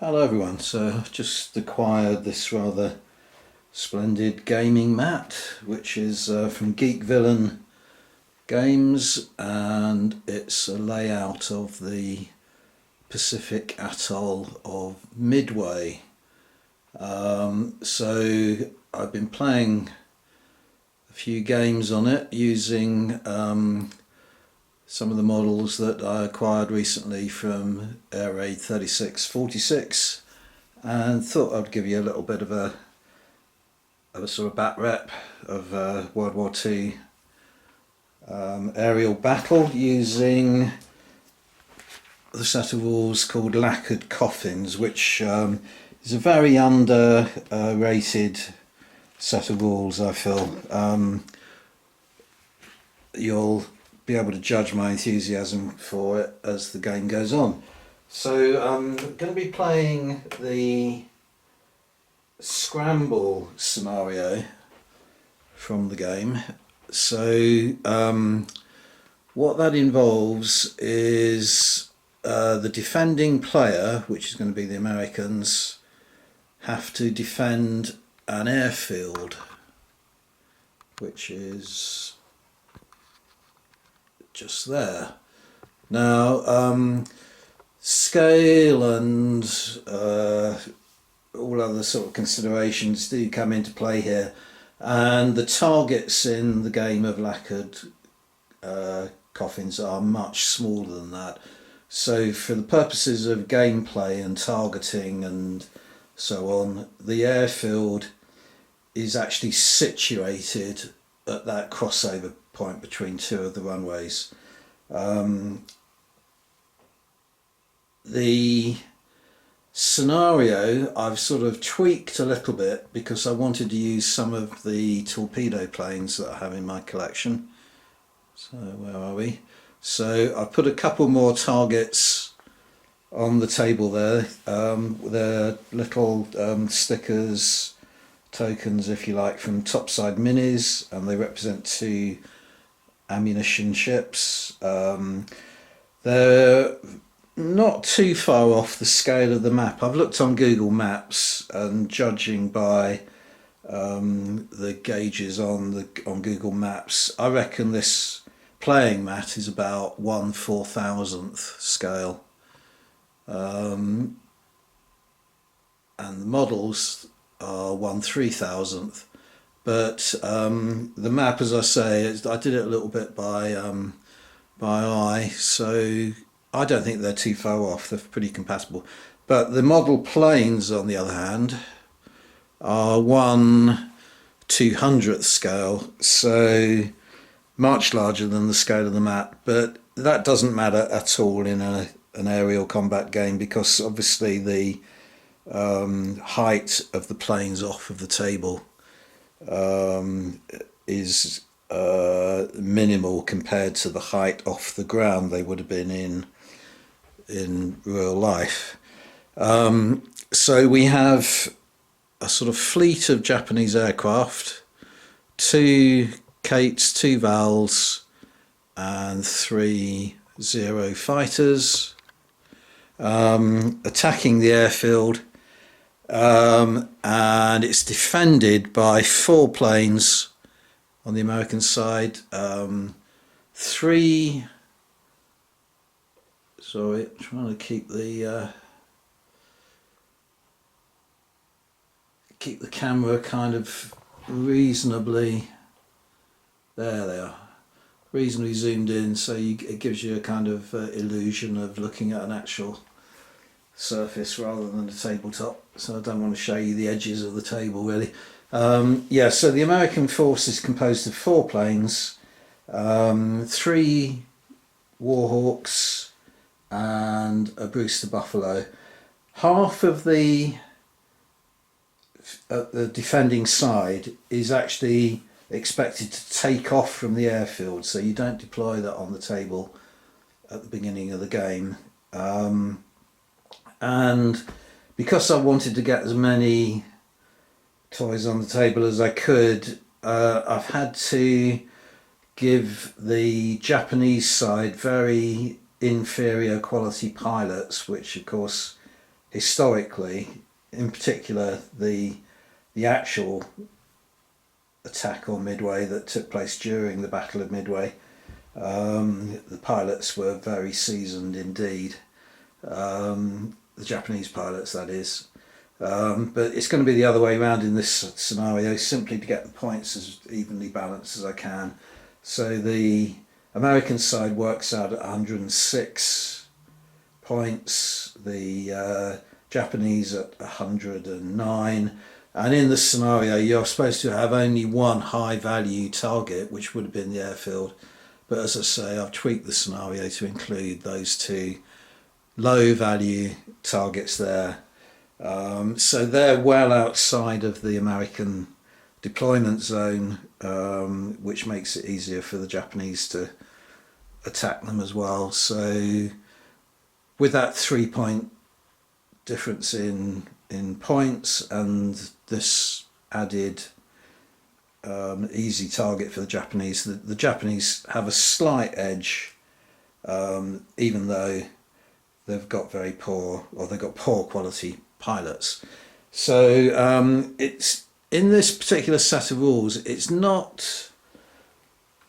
Hello everyone, so I've just acquired this rather splendid gaming mat which is from Geek Villain Games, and it's a layout of the Pacific atoll of Midway. So I've been playing a few games on it using some of the models that I acquired recently from Air Raid 3646, and thought I'd give you a little bit of a sort of Batrep of World War II aerial battle using the set of rules called Lacquered Coffins, which is a very underrated set of rules, I feel. You'll be able to judge my enthusiasm for it as the game goes on. So I'm going to be playing the Scramble scenario from the game. So what that involves is the defending player, which is going to be the Americans, have to defend an airfield, which is just there. Now scale and all other sort of considerations do come into play here, and the targets in the game of Lacquered Coffins are much smaller than that. So for the purposes of gameplay and targeting and so on, the airfield is actually situated at that crossover point between two of the runways. The scenario I've sort of tweaked a little bit because I wanted to use some of the torpedo planes that I have in my collection. So where are we? So I've put a couple more targets on the table there. They're little stickers, tokens if you like, from topside minis, and they represent two ammunition ships. They're not too far off the scale of the map. I've looked on Google Maps, and judging by the gauges on Google Maps, I reckon this playing mat is about 1/4000th scale, and the models are 1/3000th. But the map, as I say, I did it a little bit by eye, so I don't think they're too far off. They're pretty compatible. But the model planes, on the other hand, are 1/200th scale, so much larger than the scale of the map. But that doesn't matter at all in an aerial combat game, because obviously the height of the planes off of the table is minimal compared to the height off the ground they would have been in real life. So we have a sort of fleet of Japanese aircraft, 2 Kates, 2 Vals, and 3 Zero fighters attacking the airfield, and it's defended by 4 planes on the American side, 3. Sorry, trying to keep the camera kind of reasonably, there they are, reasonably zoomed in, so it gives you a kind of illusion of looking at an actual surface rather than a tabletop. So I don't want to show you the edges of the table really. Yeah, so the American force is composed of 4 planes, 3 Warhawks and a Brewster Buffalo. Half of the defending side is actually expected to take off from the airfield, so you don't deploy that on the table at the beginning of the game. And because I wanted to get as many toys on the table as I could, I've had to give the Japanese side very inferior quality pilots, which of course historically, in particular the actual attack on Midway that took place during the Battle of Midway, the pilots were very seasoned indeed. The Japanese pilots, that is. But it's going to be the other way around in this scenario, simply to get the points as evenly balanced as I can. So the American side works out at 106 points, the Japanese at 109, and in this scenario you're supposed to have only one high value target, which would have been the airfield, but as I say, I've tweaked the scenario to include those two low value targets there. So they're well outside of the American deployment zone, which makes it easier for the Japanese to attack them as well. So with that 3-point difference in points and this added easy target for the Japanese, the Japanese have a slight edge, even though they've got poor quality pilots. So it's in this particular set of rules, it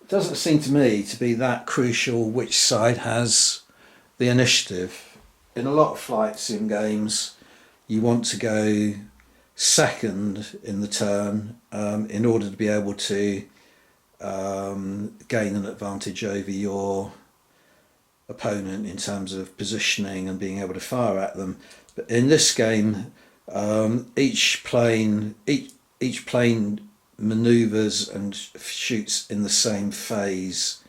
doesn't seem to me to be that crucial which side has the initiative. In a lot of flight sim games, you want to go second in the turn in order to be able to gain an advantage over your opponent in terms of positioning and being able to fire at them. But in this game, each plane manoeuvres and shoots in the same phase.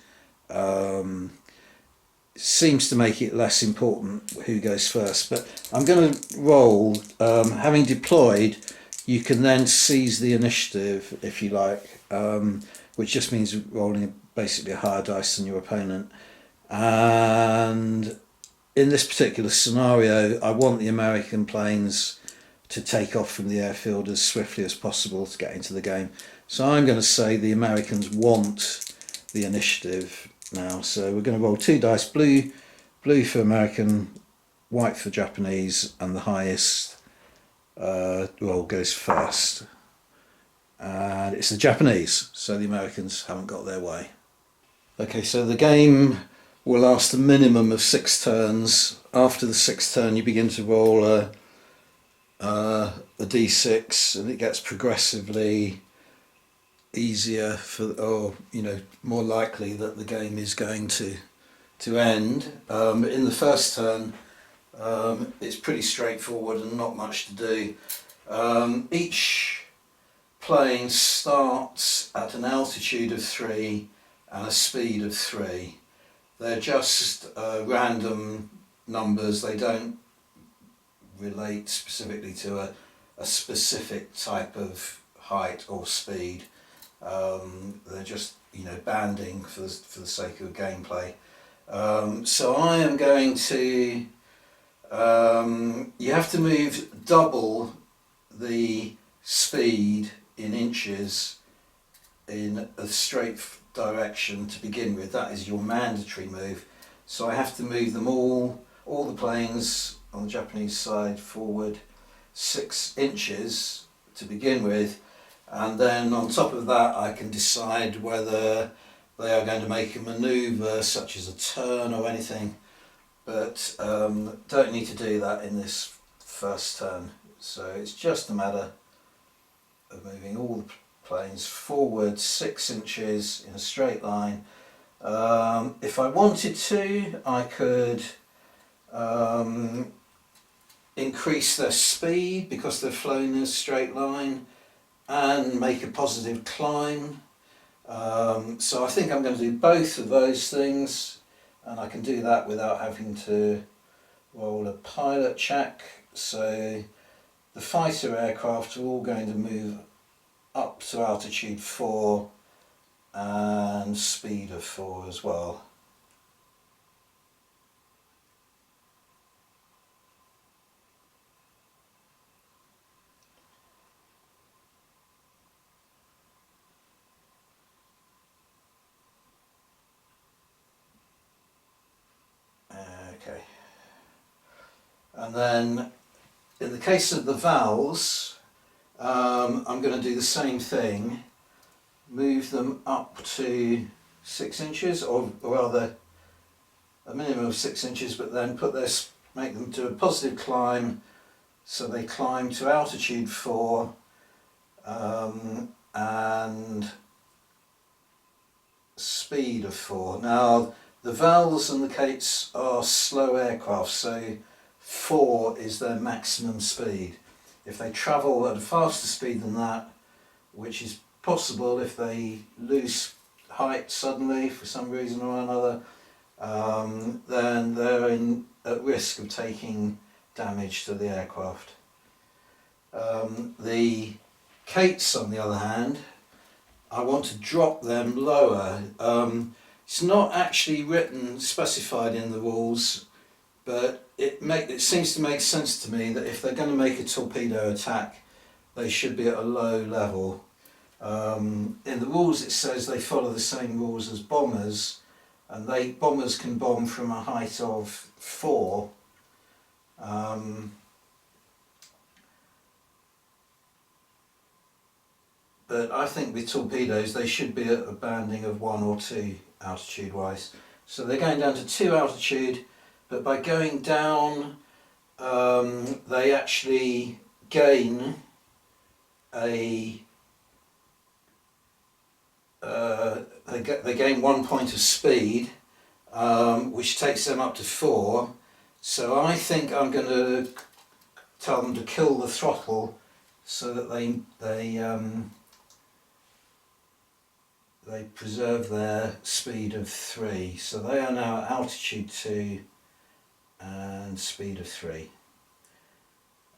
Seems to make it less important who goes first. But I'm going to roll. Having deployed, you can then seize the initiative if you like, which just means rolling basically a higher dice than your opponent. And in this particular scenario, I want the American planes to take off from the airfield as swiftly as possible to get into the game. So I'm going to say the Americans want the initiative now. So we're going to roll 2 dice, blue for American, white for Japanese, and the highest roll goes first. And it's the Japanese, so the Americans haven't got their way. Okay, so the game will last a minimum of 6 turns. After the 6th turn, you begin to roll a d6, and it gets progressively easier more likely that the game is going to end. But in the first turn, it's pretty straightforward and not much to do. Each plane starts at an altitude of 3 and a speed of 3. They're just random numbers. They don't relate specifically to a specific type of height or speed. They're just banding for the sake of gameplay. So I am going to you have to move double the speed in inches in a straight direction to begin with. That is your mandatory move. So I have to move them all the planes on the Japanese side forward 6 inches to begin with, and then on top of that I can decide whether they are going to make a manoeuvre such as a turn or anything, but don't need to do that in this first turn. So it's just a matter of moving all the planes forward 6 inches in a straight line. If I wanted to, I could increase their speed because they're flown in a straight line and make a positive climb. So I think I'm going to do both of those things, and I can do that without having to roll a pilot check. So the fighter aircraft are all going to move up to altitude 4 and speed of 4 as well. Okay, and then in the case of the vowels, I'm going to do the same thing, move them up to 6 inches, or rather a minimum of 6 inches, but then make them do a positive climb, so they climb to altitude 4 and speed of 4. Now the vowels and the cates are slow aircraft, so 4 is their maximum speed. If they travel at a faster speed than that, which is possible if they lose height suddenly for some reason or another, then they're at risk of taking damage to the aircraft. The cates, on the other hand, I want to drop them lower. It's not actually specified in the rules, but it seems to make sense to me that if they're going to make a torpedo attack, they should be at a low level. In the rules it says they follow the same rules as bombers, and bombers can bomb from a height of 4. But I think with torpedoes they should be at a banding of 1 or 2 altitude wise. So they're going down to 2 altitude, but by going down they actually gain they gain 1 point of speed, which takes them up to 4. So I think I'm going to tell them to kill the throttle so that they preserve their speed of 3. So they are now at altitude 2 and speed of 3.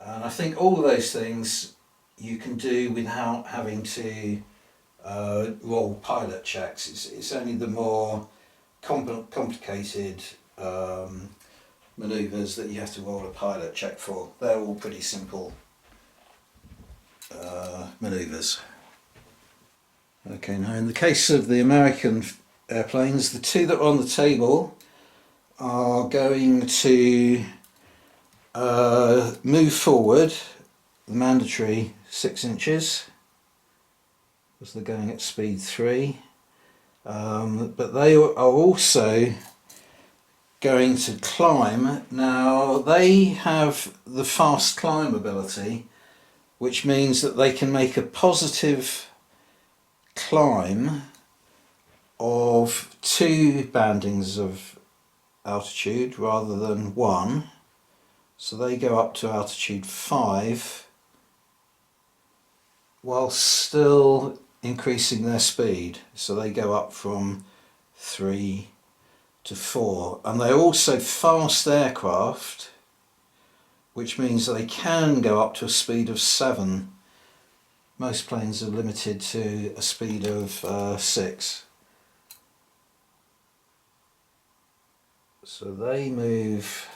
And I think all of those things you can do without having to roll pilot checks. It's only the more complicated manoeuvres that you have to roll a pilot check for. They're all pretty simple manoeuvres. Okay, now in the case of the American airplanes, the 2 that are on the table are going to move forward the mandatory 6 inches, because they're going at speed 3, but they are also going to climb. Now they have the fast climb ability, which means that they can make a positive climb of 2 bandings of altitude rather than 1, so they go up to altitude 5 while still increasing their speed, so they go up from 3 to 4, and they're also fast aircraft, which means they can go up to a speed of 7. Most planes are limited to a speed of 6. So they move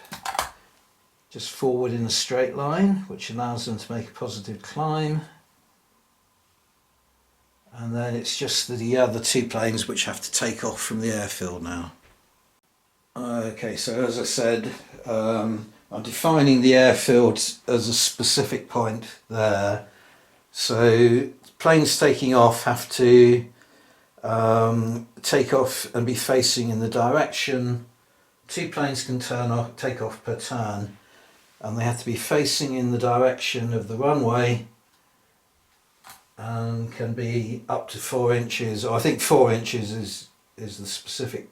just forward in a straight line, which allows them to make a positive climb. And then it's just the other 2 planes which have to take off from the airfield now. Okay, so as I said, I'm defining the airfield as a specific point there. So planes taking off have to take off and be facing in the direction. 2 planes can take off per turn, and they have to be facing in the direction of the runway and can be up to 4 inches, or I think 4 inches is the specific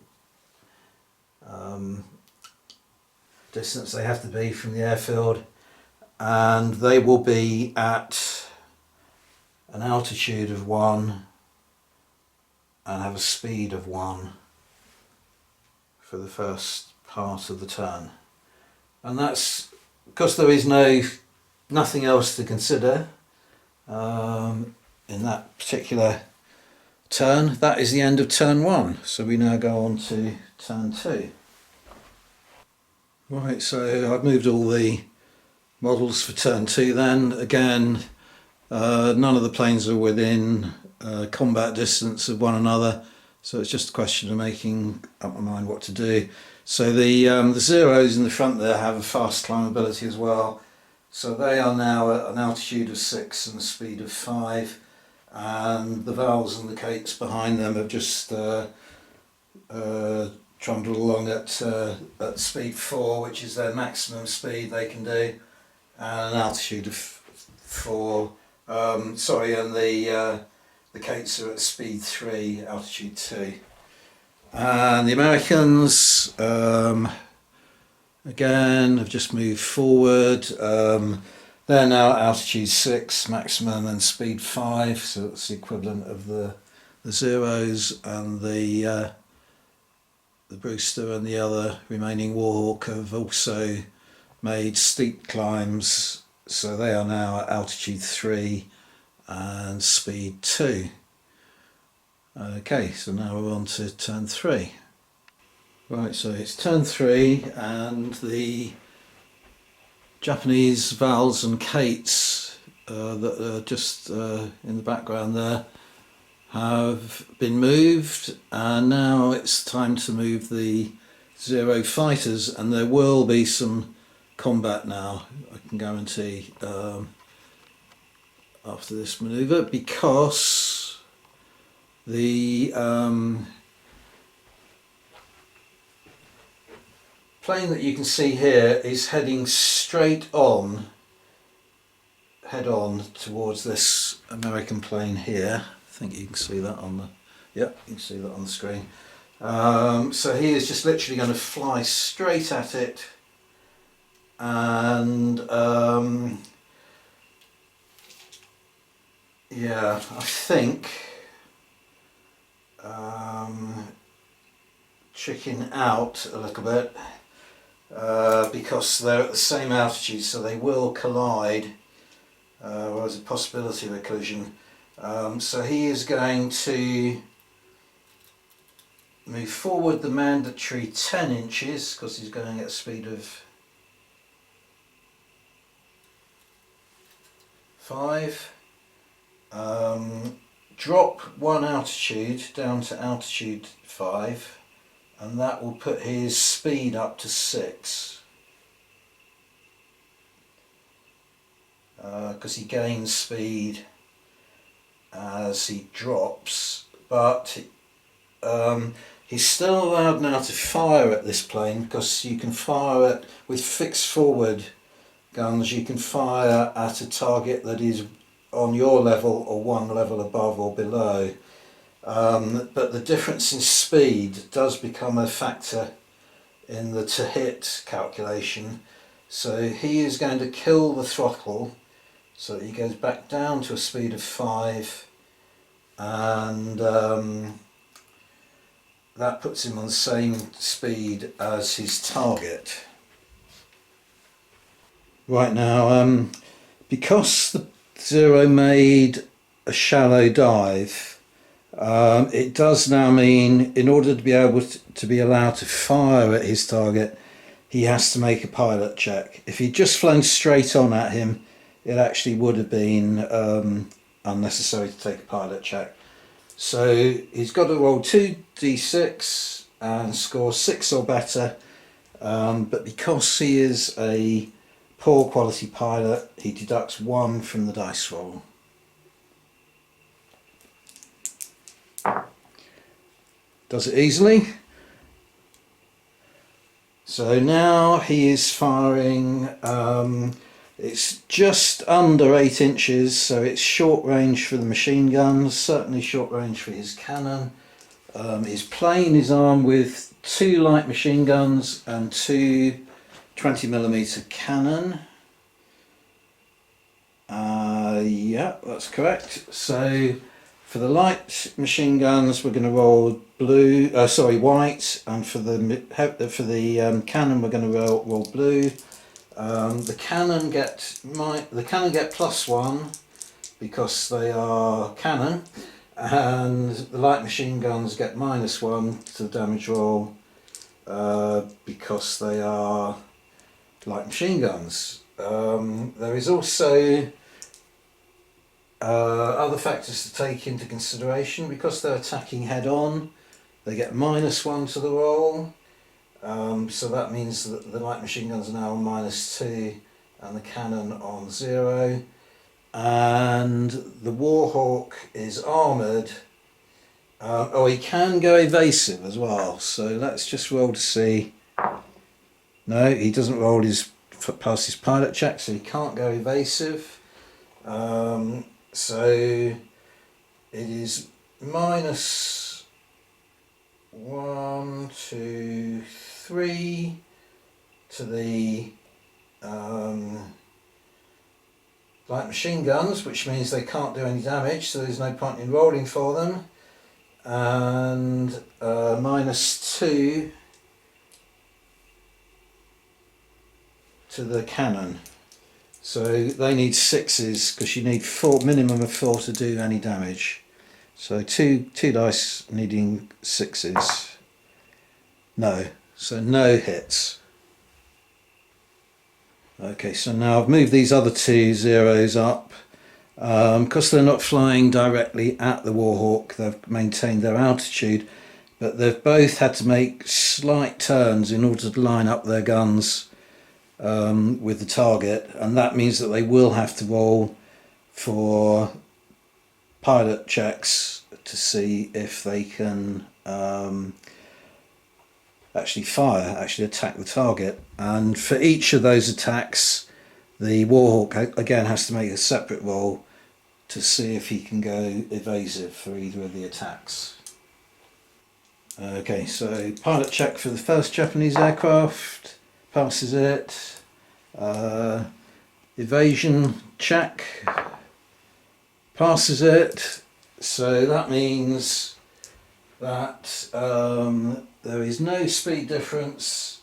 distance they have to be from the airfield, and they will be at an altitude of 1 and have a speed of 1 for the first part of the turn. And that's because there is nothing else to consider in that particular turn. That is the end of turn 1, so we now go on to turn 2. Right, so I've moved all the models for turn 2 then. Again, none of the planes are within combat distance of one another, so it's just a question of making up my mind what to do. So the zeros in the front there have a fast climb ability as well, So they are now at an altitude of 6 and a speed of 5, and the vowels and the cates behind them have just trundled along at speed 4, which is their maximum speed they can do, and an altitude of 4. And the cates are at speed 3, altitude 2. And the Americans, again, have just moved forward. They're now at altitude 6, maximum, and speed 5, so it's the equivalent of the Zeros, and the Brewster and the other remaining Warhawk have also made steep climbs, so they are now at altitude 3 and speed 2. Okay, so now we're on to turn 3. Right, so it's turn 3, and the Japanese vowels and cates that are just in the background there have been moved, and now it's time to move the Zero fighters, and there will be some combat now, I can guarantee, after this manoeuvre, because the plane that you can see here is heading straight on, head on towards this American plane here. I think you can see that on the, yeah, you can see that on the screen. So he is just literally going to fly straight at it, and yeah, I think chicken out a little bit because they're at the same altitude, so they will collide, or there's a possibility of a collision. So he is going to move forward the mandatory 10 inches because he's going at a speed of 5. Drop 1 altitude down to altitude 5, and that will put his speed up to 6, because he gains speed as he drops, but he's still allowed now to fire at this plane, because you can fire it with fixed forward guns. You can fire at a target that is on your level or 1 level above or below, but the difference in speed does become a factor in the to hit calculation. So he is going to kill the throttle so that he goes back down to a speed of 5, and that puts him on the same speed as his target. Right now, because the Zero made a shallow dive, it does now mean in order to be able to be allowed to fire at his target, he has to make a pilot check. If he'd just flown straight on at him, it actually would have been unnecessary to take a pilot check. So he's got to roll 2d6 and score 6 or better, but because he is a poor quality pilot, he deducts 1 from the dice roll. Does it easily. So now he is firing, it's just under 8 inches, so it's short range for the machine guns, certainly short range for his cannon. His plane is armed with 2 light machine guns and 2 20mm cannon. Yeah, that's correct. So for the light machine guns, we're going to roll white, and for the cannon, we're going to roll blue. The cannon get +1 because they are cannon, and the light machine guns get -1 to the damage roll because they are light machine guns. There is also other factors to take into consideration. Because they're attacking head on, they get -1 to the roll, so that means that the light machine guns are now on -2, and the cannon on 0. And the Warhawk is armoured. Oh, he can go evasive as well. So let's just roll to see. No, he doesn't roll past his pilot check, so he can't go evasive. So it is -1, 2, 3 to the light machine guns, which means they can't do any damage, so there's no point in rolling for them. And -2 to the cannon. So they need 6s because you need minimum of 4 to do any damage. So two dice needing 6s. No, so no hits. Okay, so now I've moved these other 2 zeros up. Because they're not flying directly at the Warhawk, they've maintained their altitude, but they've both had to make slight turns in order to line up their guns with the target, and that means that they will have to roll for pilot checks to see if they can actually attack the target. And for each of those attacks, the Warhawk again has to make a separate roll to see if he can go evasive for either of the attacks. Okay, so pilot check for the first Japanese aircraft, passes it. Evasion check, passes it. So that means that there is no speed difference.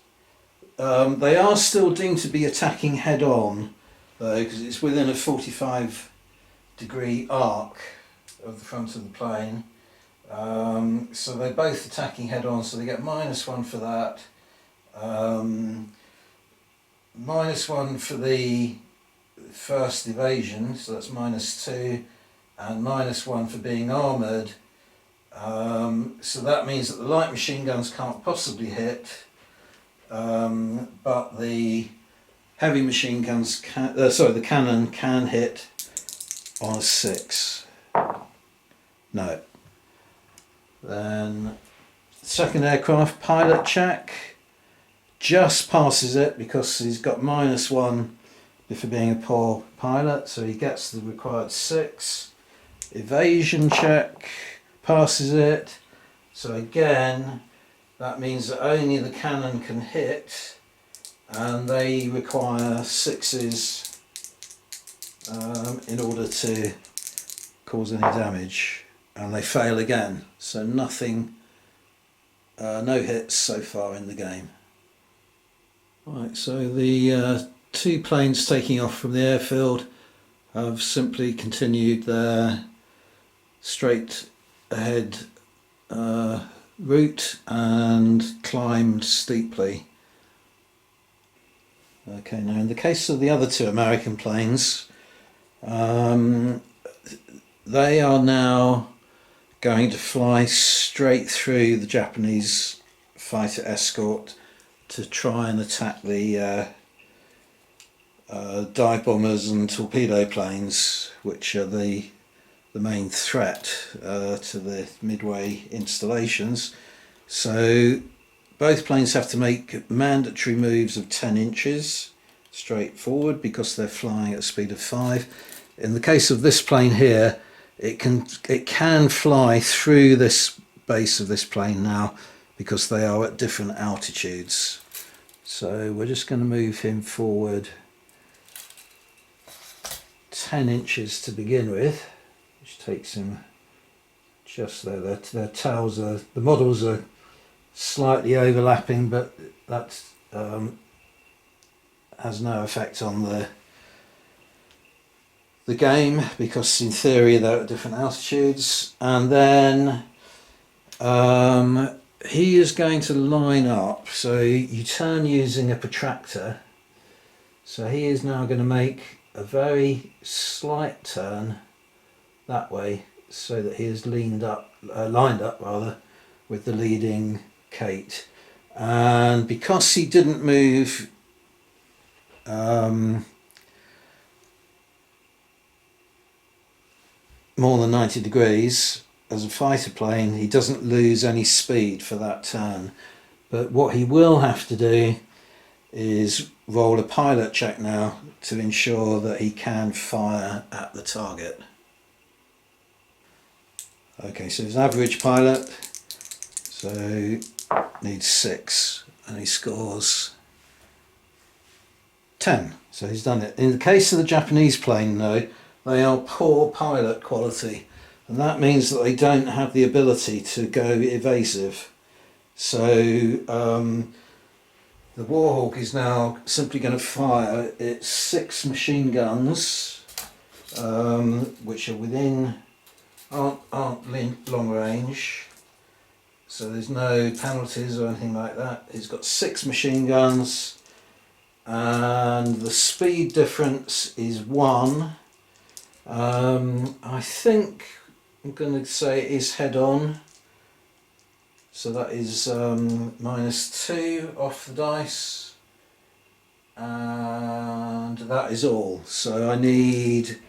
They are still deemed to be attacking head on, though, because it's within a 45-degree arc of the front of the plane. So they're both attacking head on, so they get -1 for that. -1 for the first evasion, so that's -2, and -1 for being armoured. So that means that the light machine guns can't possibly hit, but the heavy machine guns the cannon can hit on a 6. No. Then second aircraft pilot check, just passes it because he's got -1 for being a poor pilot, so he gets the required 6. Evasion check, passes it. So again, that means that only the cannon can hit, and they require 6s in order to cause any damage, and they fail again. So nothing, no hits so far in the game. Right, so the 2 planes taking off from the airfield have simply continued their straight ahead route and climbed steeply. Okay, now in the case of the other 2 American planes, they are now going to fly straight through the Japanese fighter escort to try and attack the dive bombers and torpedo planes, which are the main threat to the Midway installations. So both planes have to make mandatory moves of 10 inches straight forward because they're flying at a speed of 5. In the case of this plane here, it can fly through this base of this plane now because they are at different altitudes. So we're just going to move him forward 10 inches to begin with, which takes him just there. Their tails are, the models are slightly overlapping, but that has no effect on the game because in theory they're at different altitudes. And then he is going to line up, so you turn using a protractor. So he is now going to make a very slight turn that way so that he is lined up with the leading Kate. And because he didn't move more than 90 degrees as a fighter plane, he doesn't lose any speed for that turn. But what he will have to do is roll a pilot check now to ensure that he can fire at the target. Okay, so his average pilot, so needs 6 and he scores 10. So he's done it. In the case of the Japanese plane though, they are poor pilot quality, and that means that they don't have the ability to go evasive. So the Warhawk is now simply going to fire its 6 machine guns, which are aren't long range, so there's no penalties or anything like that. It's got 6 machine guns, and the speed difference is 1. I think I'm going to say it is head on. So that is -2 off the dice, and that is all. So I need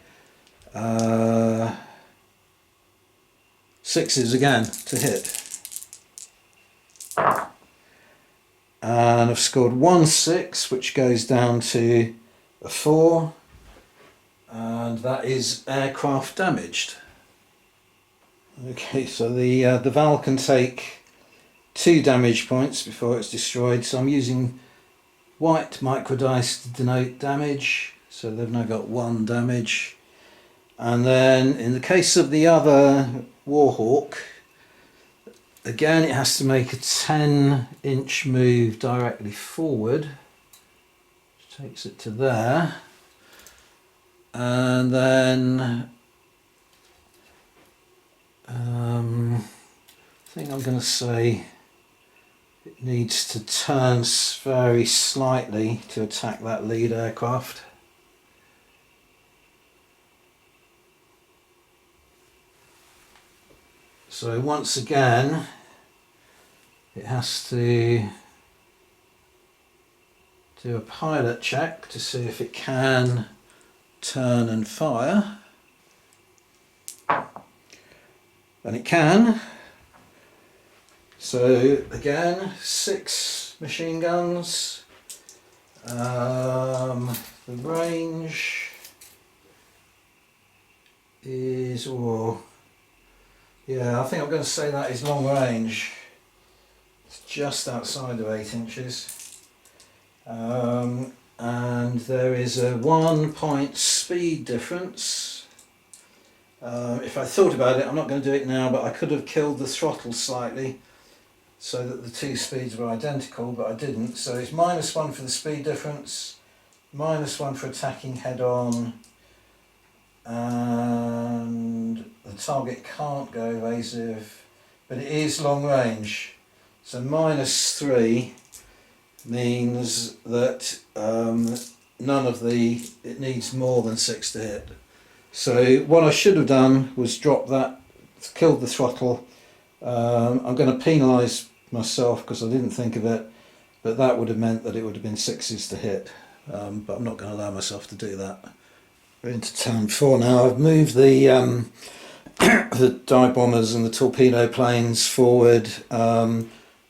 6s again to hit. And I've scored 1 6, which goes down to a 4, and that is aircraft damaged. Okay, so the Val can take 2 damage points before it's destroyed, so I'm using white micro dice to denote damage, so they've now got 1 damage. And then in the case of the other Warhawk, again it has to make a 10-inch move directly forward, which takes it to there, and then I think I'm going to say it needs to turn very slightly to attack that lead aircraft. So once again it has to do a pilot check to see if it can turn and fire, and it can. So again, 6 machine guns. The range is, yeah, I think I'm going to say that is long range. It's just outside of 8 inches. And there is a 1 point speed difference. If I thought about it, I'm not going to do it now, but I could have killed the throttle slightly so that the 2 speeds were identical, but I didn't. So it's -1 for the speed difference, -1 for attacking head on, and the target can't go evasive, but it is long range. So -3 means that it needs more than 6 to hit. So what I should have done was drop that, killed the throttle. I'm going to penalise myself because I didn't think of it, but that would have meant that it would have been 6s to hit, but I'm not going to allow myself to do that. We're into turn 4 now. I've moved the the dive bombers and the torpedo planes forward.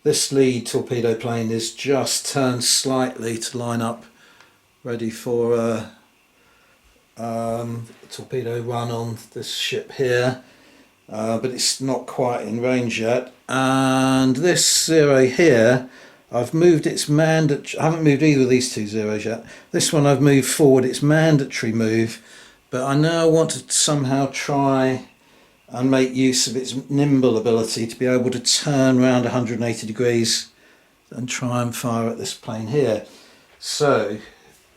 This lead torpedo plane is just turned slightly to line up, ready for a torpedo run on this ship here, but it's not quite in range yet. And this zero here, I've moved its mandatory. I haven't moved either of these 2 zeros yet. This one I've moved forward its mandatory move, but I now want to somehow try and make use of its nimble ability to be able to turn around 180 degrees and try and fire at this plane here. So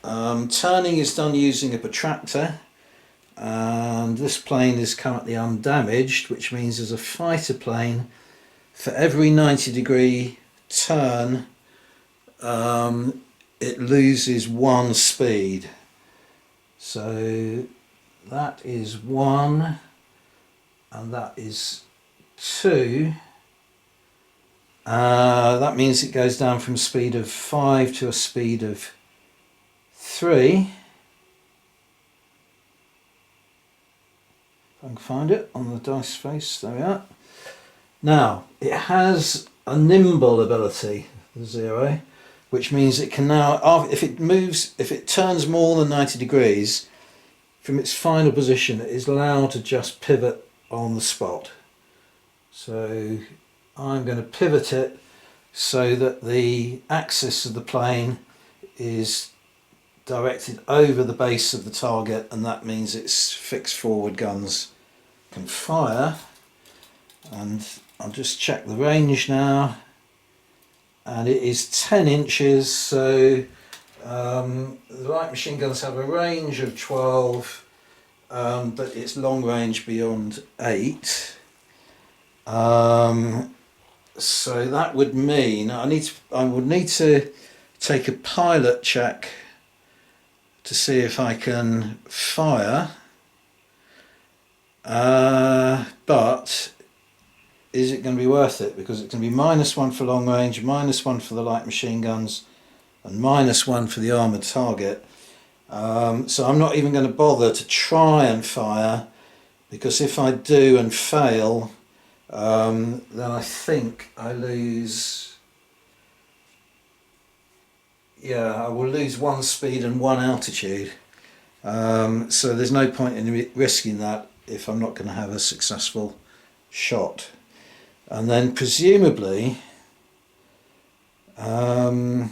turning is done using a protractor, and this plane is currently undamaged, which means as a fighter plane, for every 90-degree turn it loses 1 speed. So that is 1, and that is 2. That means it goes down from speed of 5 to a speed of 3. I can find it on the dice face. There we are. Now it has a nimble ability, the 0, which means it can now, if it turns more than 90 degrees from its final position, it is allowed to just pivot on the spot. So I'm going to pivot it so that the axis of the plane is directed over the base of the target, and that means its fixed forward guns can fire. And I'll just check the range now, and it is 10 inches, so the light machine guns have a range of 12, but it's long range beyond 8. So that would mean I would need to take a pilot check to see if I can fire, but is it going to be worth it? Because it's going to be -1 for long range, -1 for the light machine guns, and -1 for the armoured target. So I'm not even going to bother to try and fire, because if I do and fail, then I think I lose. Yeah, I will lose 1 speed and 1 altitude. So there's no point in risking that if I'm not going to have a successful shot. And then presumably the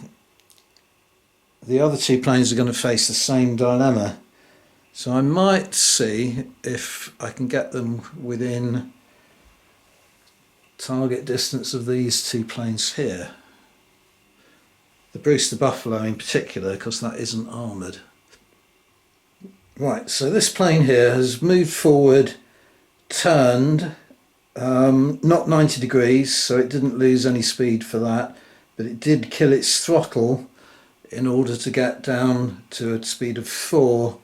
other 2 planes are going to face the same dilemma. So I might see if I can get them within target distance of these 2 planes here. The Brewster Buffalo in particular, because that isn't armoured. Right, so this plane here has moved forward, turned, not 90 degrees, so it didn't lose any speed for that, but it did kill its throttle in order to get down to a speed of 4,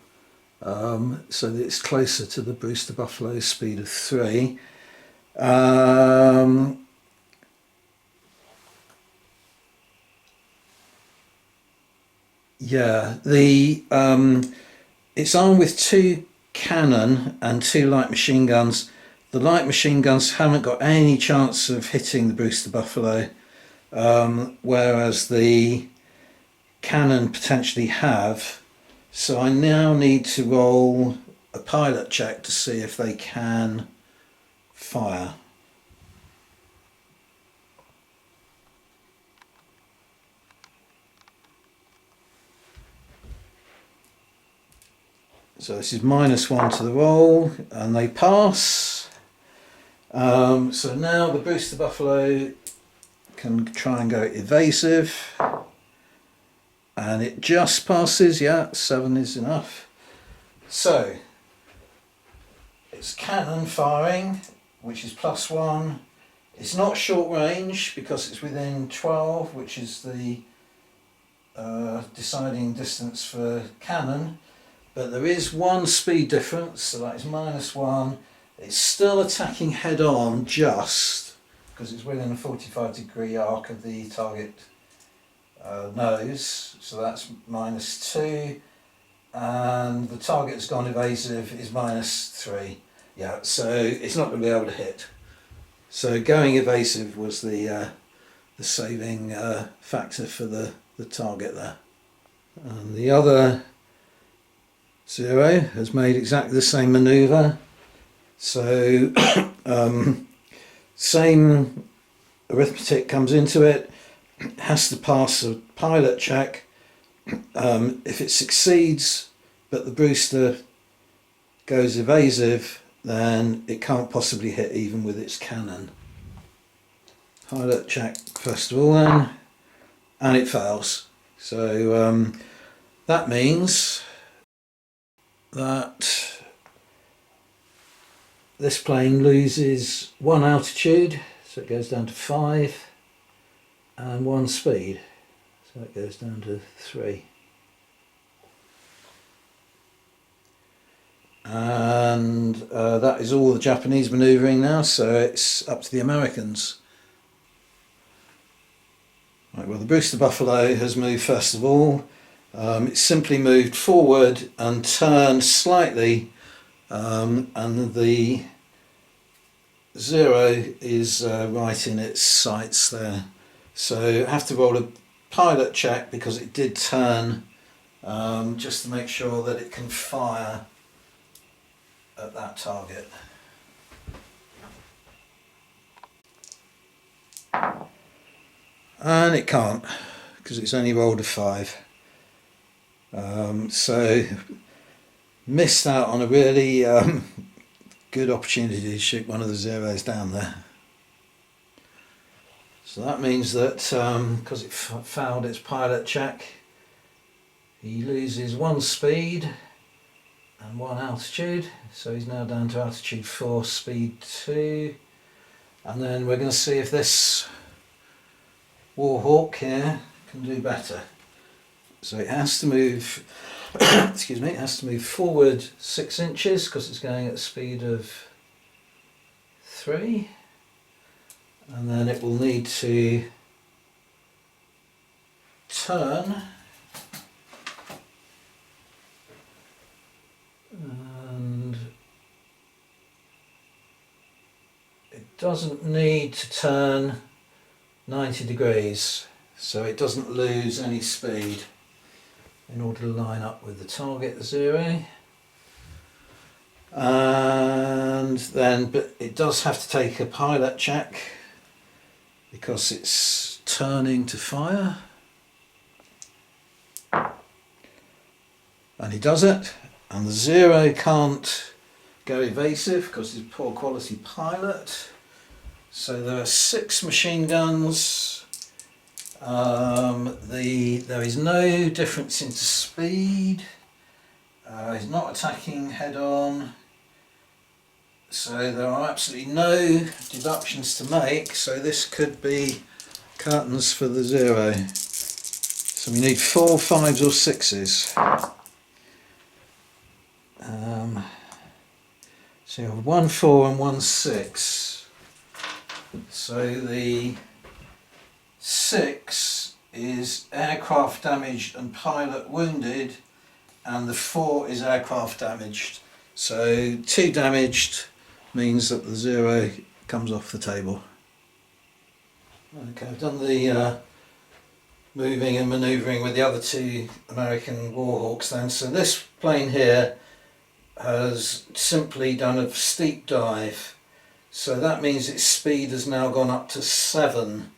so that it's closer to the Brewster Buffalo's speed of 3. Yeah, it's armed with 2 cannon and 2 light machine guns. The light machine guns haven't got any chance of hitting the Brewster Buffalo, whereas the cannon potentially have. So I now need to roll a pilot check to see if they can fire. So this is -1 to the roll, and they pass. So now the Brewster Buffalo can try and go evasive, and it just passes. Yeah, 7 is enough. So it's cannon firing, which is +1. It's not short range because it's within 12, which is the deciding distance for cannon. But there is 1 speed difference, so that is -1. It's still attacking head on just because it's within a 45-degree arc of the target nose, so that's -2. And the target has gone evasive is -3. Yeah, so it's not going to be able to hit. So going evasive was the saving factor for the target there. And the other 0 has made exactly the same manoeuvre. So same arithmetic comes into it. It has to pass a pilot check. If it succeeds but the Brewster goes evasive, then it can't possibly hit even with its cannon. Pilot check first of all then, and it fails. So that means that this plane loses 1 altitude, so it goes down to 5, and 1 speed, so it goes down to 3. And that is all the Japanese manoeuvring now, so it's up to the Americans. Right, well, the Brewster Buffalo has moved first of all. It's simply moved forward and turned slightly and the 0 is right in its sights there. So I have to roll a pilot check because it did turn, just to make sure that it can fire at that target. And it can't, because it's only rolled a 5. So missed out on a really good opportunity to shoot one of the 0s down there. So that means that because it failed its pilot check, he loses 1 speed and 1 altitude, so he's now down to altitude 4, speed 2, and then we're going to see if this Warhawk here can do better. So it has to move excuse me, it has to move forward 6 inches because it's going at a speed of 3, and then it will need to turn and it doesn't need to turn 90 degrees, so it doesn't lose any speed in order to line up with the target, the 0. And then, but it does have to take a pilot check because it's turning to fire. And he does it, and the 0 can't go evasive because it's a poor quality pilot. So there are 6 machine guns. There is no difference into speed. He's not attacking head on. So there are absolutely no deductions to make. So this could be curtains for the 0. So we need 4 5s or 6s. So you have 1 4 and 1 6. So the 6 is aircraft damaged and pilot wounded, and the 4 is aircraft damaged. So 2 damaged means that the 0 comes off the table. Okay, I've done the moving and manoeuvring with the other 2 American Warhawks then. So this plane here has simply done a steep dive. So that means its speed has now gone up to 7,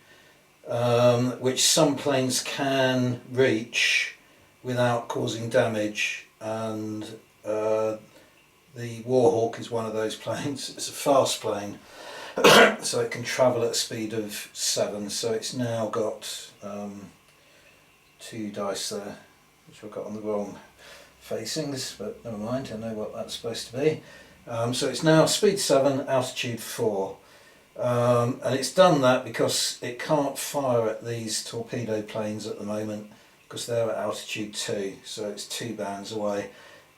which some planes can reach without causing damage, and the Warhawk is one of those planes. It's a fast plane, so it can travel at a speed of 7. So it's now got 2 dice there, which I've got on the wrong facings, but never mind, I know what that's supposed to be. So it's now speed 7, altitude 4, and it's done that because it can't fire at these torpedo planes at the moment because they're at altitude 2, so it's 2 bands away.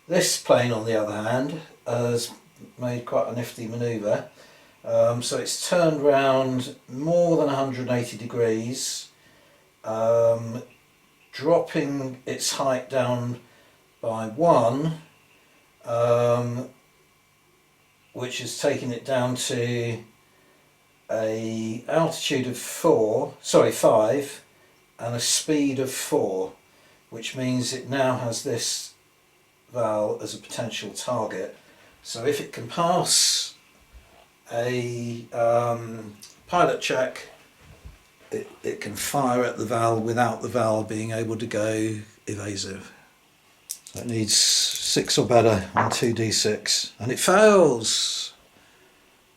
This plane, on the other hand, has made quite a nifty manoeuvre. So it's turned round more than 180 degrees, dropping its height down by 1, which has taken it down to a altitude of 5 and a speed of 4, which means it now has this Val as a potential target. So if it can pass a pilot check, it can fire at the Val without the Val being able to go evasive. So it needs 6 or better on 2d6, and it fails.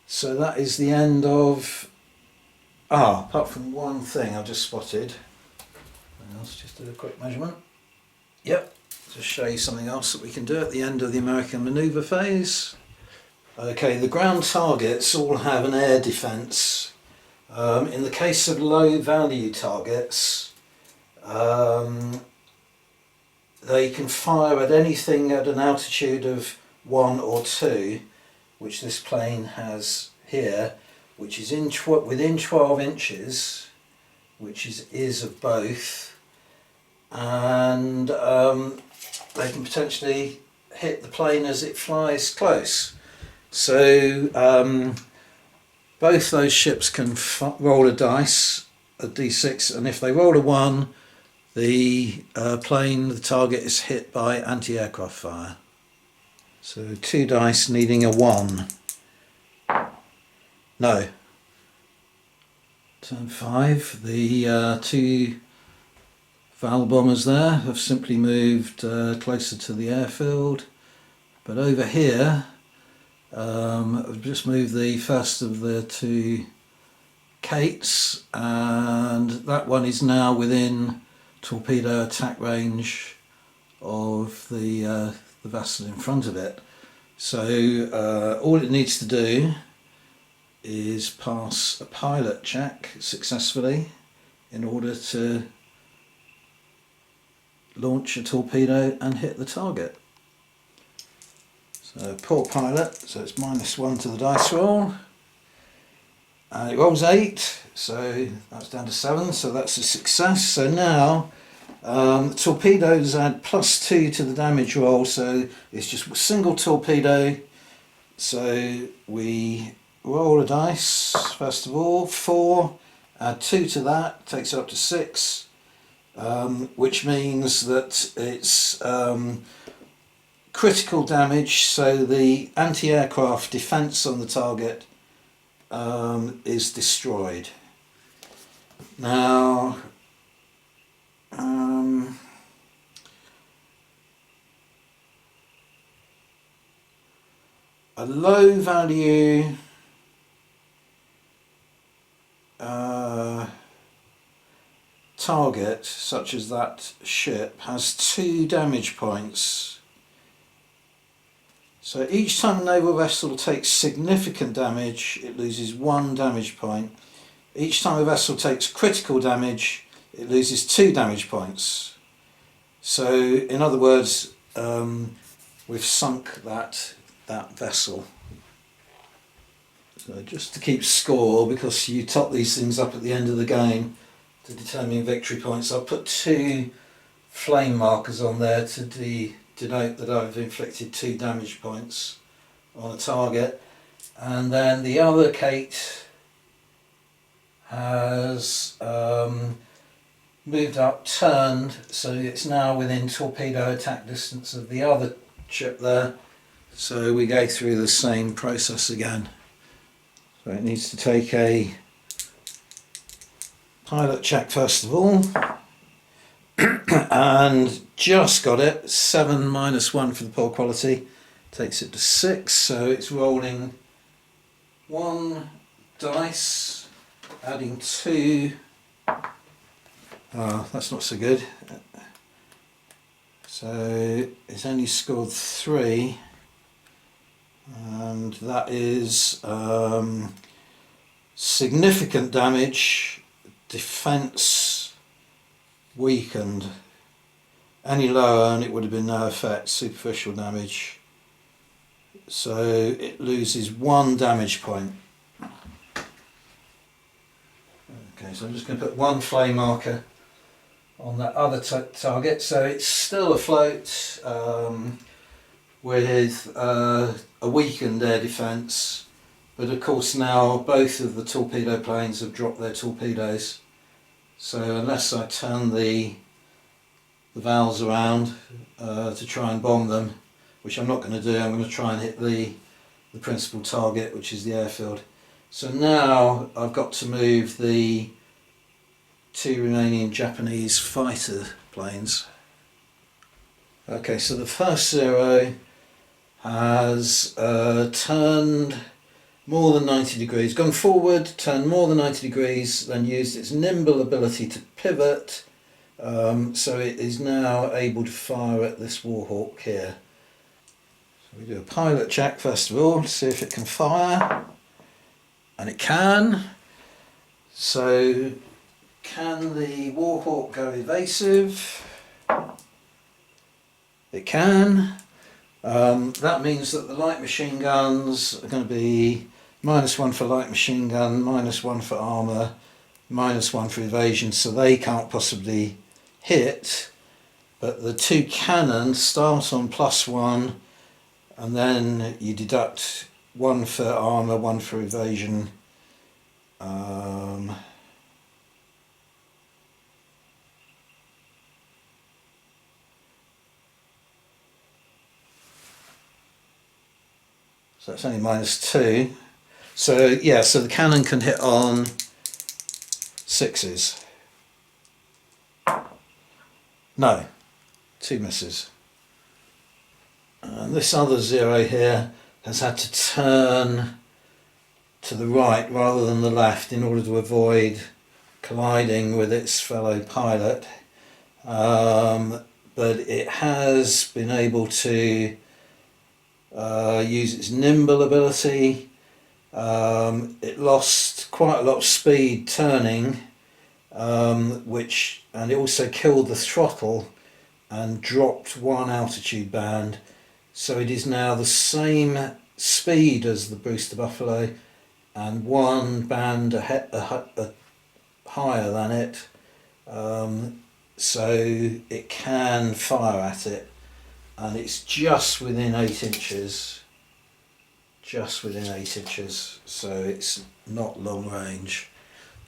So that is the end of, apart from one thing I've just spotted. Let's just do a quick measurement. Yep, just show you something else that we can do at the end of the American manoeuvre phase. Okay, the ground targets all have an air defence. In the case of low value targets, they can fire at anything at an altitude of 1 or 2, which this plane has here, which is within 12 inches, which is of both, and they can potentially hit the plane as it flies close. So both those ships can roll a dice, a d6, and if they roll a 1, the plane, the target, is hit by anti-aircraft fire. So 2 dice needing a 1. No. Turn 5, the 2 Val bombers there have simply moved closer to the airfield, but over here I've just moved the first of the 2 Kates, and that one is now within torpedo attack range of the vessel in front of it. So all it needs to do is pass a pilot check successfully in order to launch a torpedo and hit the target. So poor pilot, so it's -1 to the dice roll, and it rolls 8, so that's down to 7, so that's a success. So now the torpedoes add +2 to the damage roll, so it's just a single torpedo. So we roll a dice first of all, 4, add 2 to that, takes it up to 6, which means that it's critical damage, so the anti-aircraft defence on the target is destroyed. Now a low value target such as that ship has 2 damage points. So each time a naval vessel takes significant damage, it loses 1 damage point. Each time a vessel takes critical damage, it loses 2 damage points. So in other words, we've sunk that vessel. So just to keep score, because you top these things up at the end of the game to determine victory points, I'll put 2 flame markers on there to denote that I've inflicted 2 damage points on a target. And then the other Kate has moved up, turned, so it's now within torpedo attack distance of the other ship there. So we go through the same process again. So it needs to take a pilot check first of all, and just got it, 7 -1 for the poor quality, takes it to 6, so it's rolling 1 dice, adding 2, that's not so good, so it's only scored 3, and that is significant damage, defence weakened. Any lower and it would have been no effect, superficial damage. So it loses 1 damage point. Okay, so I'm just going to put 1 flame marker on that other target. So it's still afloat with a weakened air defence, but of course now both of the torpedo planes have dropped their torpedoes. So unless I turn the valves around to try and bomb them, which I'm not going to do, I'm going to try and hit the principal target, which is the airfield. So now I've got to move the 2 remaining Japanese fighter planes. Okay, so the first Zero has turned more than 90 degrees, gone forward, turned more than 90 degrees, then used its nimble ability to pivot, so it is now able to fire at this Warhawk here. So we do a pilot check first of all to see if it can fire, and it can. So can the Warhawk go evasive? It can. That means that the light machine guns are going to be -1 for light machine gun, -1 for armour, -1 for evasion, so they can't possibly hit. but the two cannons start on +1, and then you deduct 1 for armour, 1 for evasion. So it's only -2. So yeah, so the cannon can hit on 6s. No, 2 misses. And this other 0 here has had to turn to the right rather than the left in order to avoid colliding with its fellow pilot. But it has been able to use its nimble ability. It lost quite a lot of speed turning, and it also killed the throttle and dropped 1 altitude band, so it is now the same speed as the Brewster Buffalo and 1 band higher than it, so it can fire at it, and it's just within 8 inches. Just within 8 inches, so it's not long range.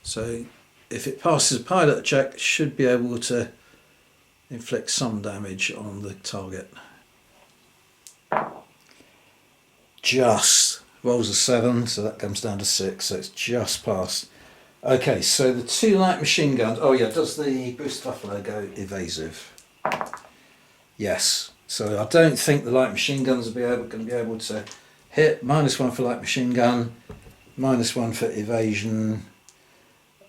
So if it passes a pilot check, it should be able to inflict some damage on the target. Just rolls a 7, so that comes down to 6, so it's just passed. Okay, so the 2 light machine guns. Oh yeah, does the Brewster Buffalo go evasive? Yes. So I don't think the light machine guns will going to be able to hit. -1 for light machine gun, -1 for evasion.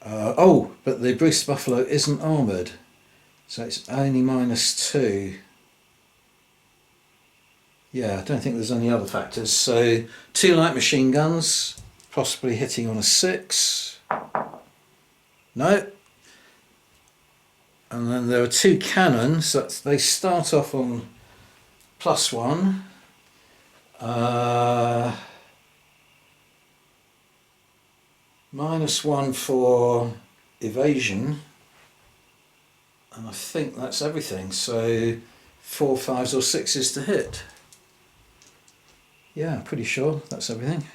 Oh, but the Brewster Buffalo isn't armoured, so it's only -2. Yeah, I don't think there's any other factors. So 2 light machine guns, possibly hitting on a 6. No. And then there are 2 cannons. They start off on +1. -1 for evasion, and I think that's everything. So 4, 5s or 6s to hit. Yeah, pretty sure that's everything.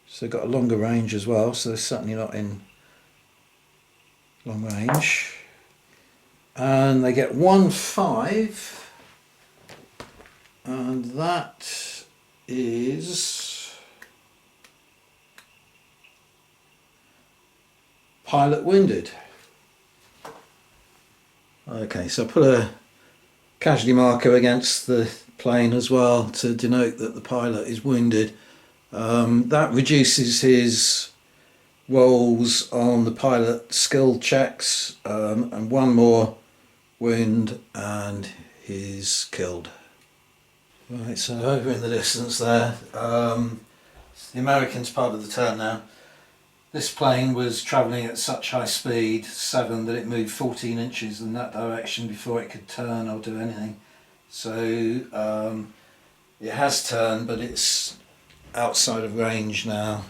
So they've got a longer range as well, so they're certainly not in long range. And they get 1 5, and that is pilot wounded. Okay, so I put a casualty marker against the plane as well to denote that the pilot is wounded. That reduces his rolls on the pilot skill checks, and 1 more wound and he's killed. Right, so over in the distance there, it's the Americans' part of the turn now. This plane was travelling at such high speed, 7, that it moved 14 inches in that direction before it could turn or do anything. So it has turned, but it's outside of range now,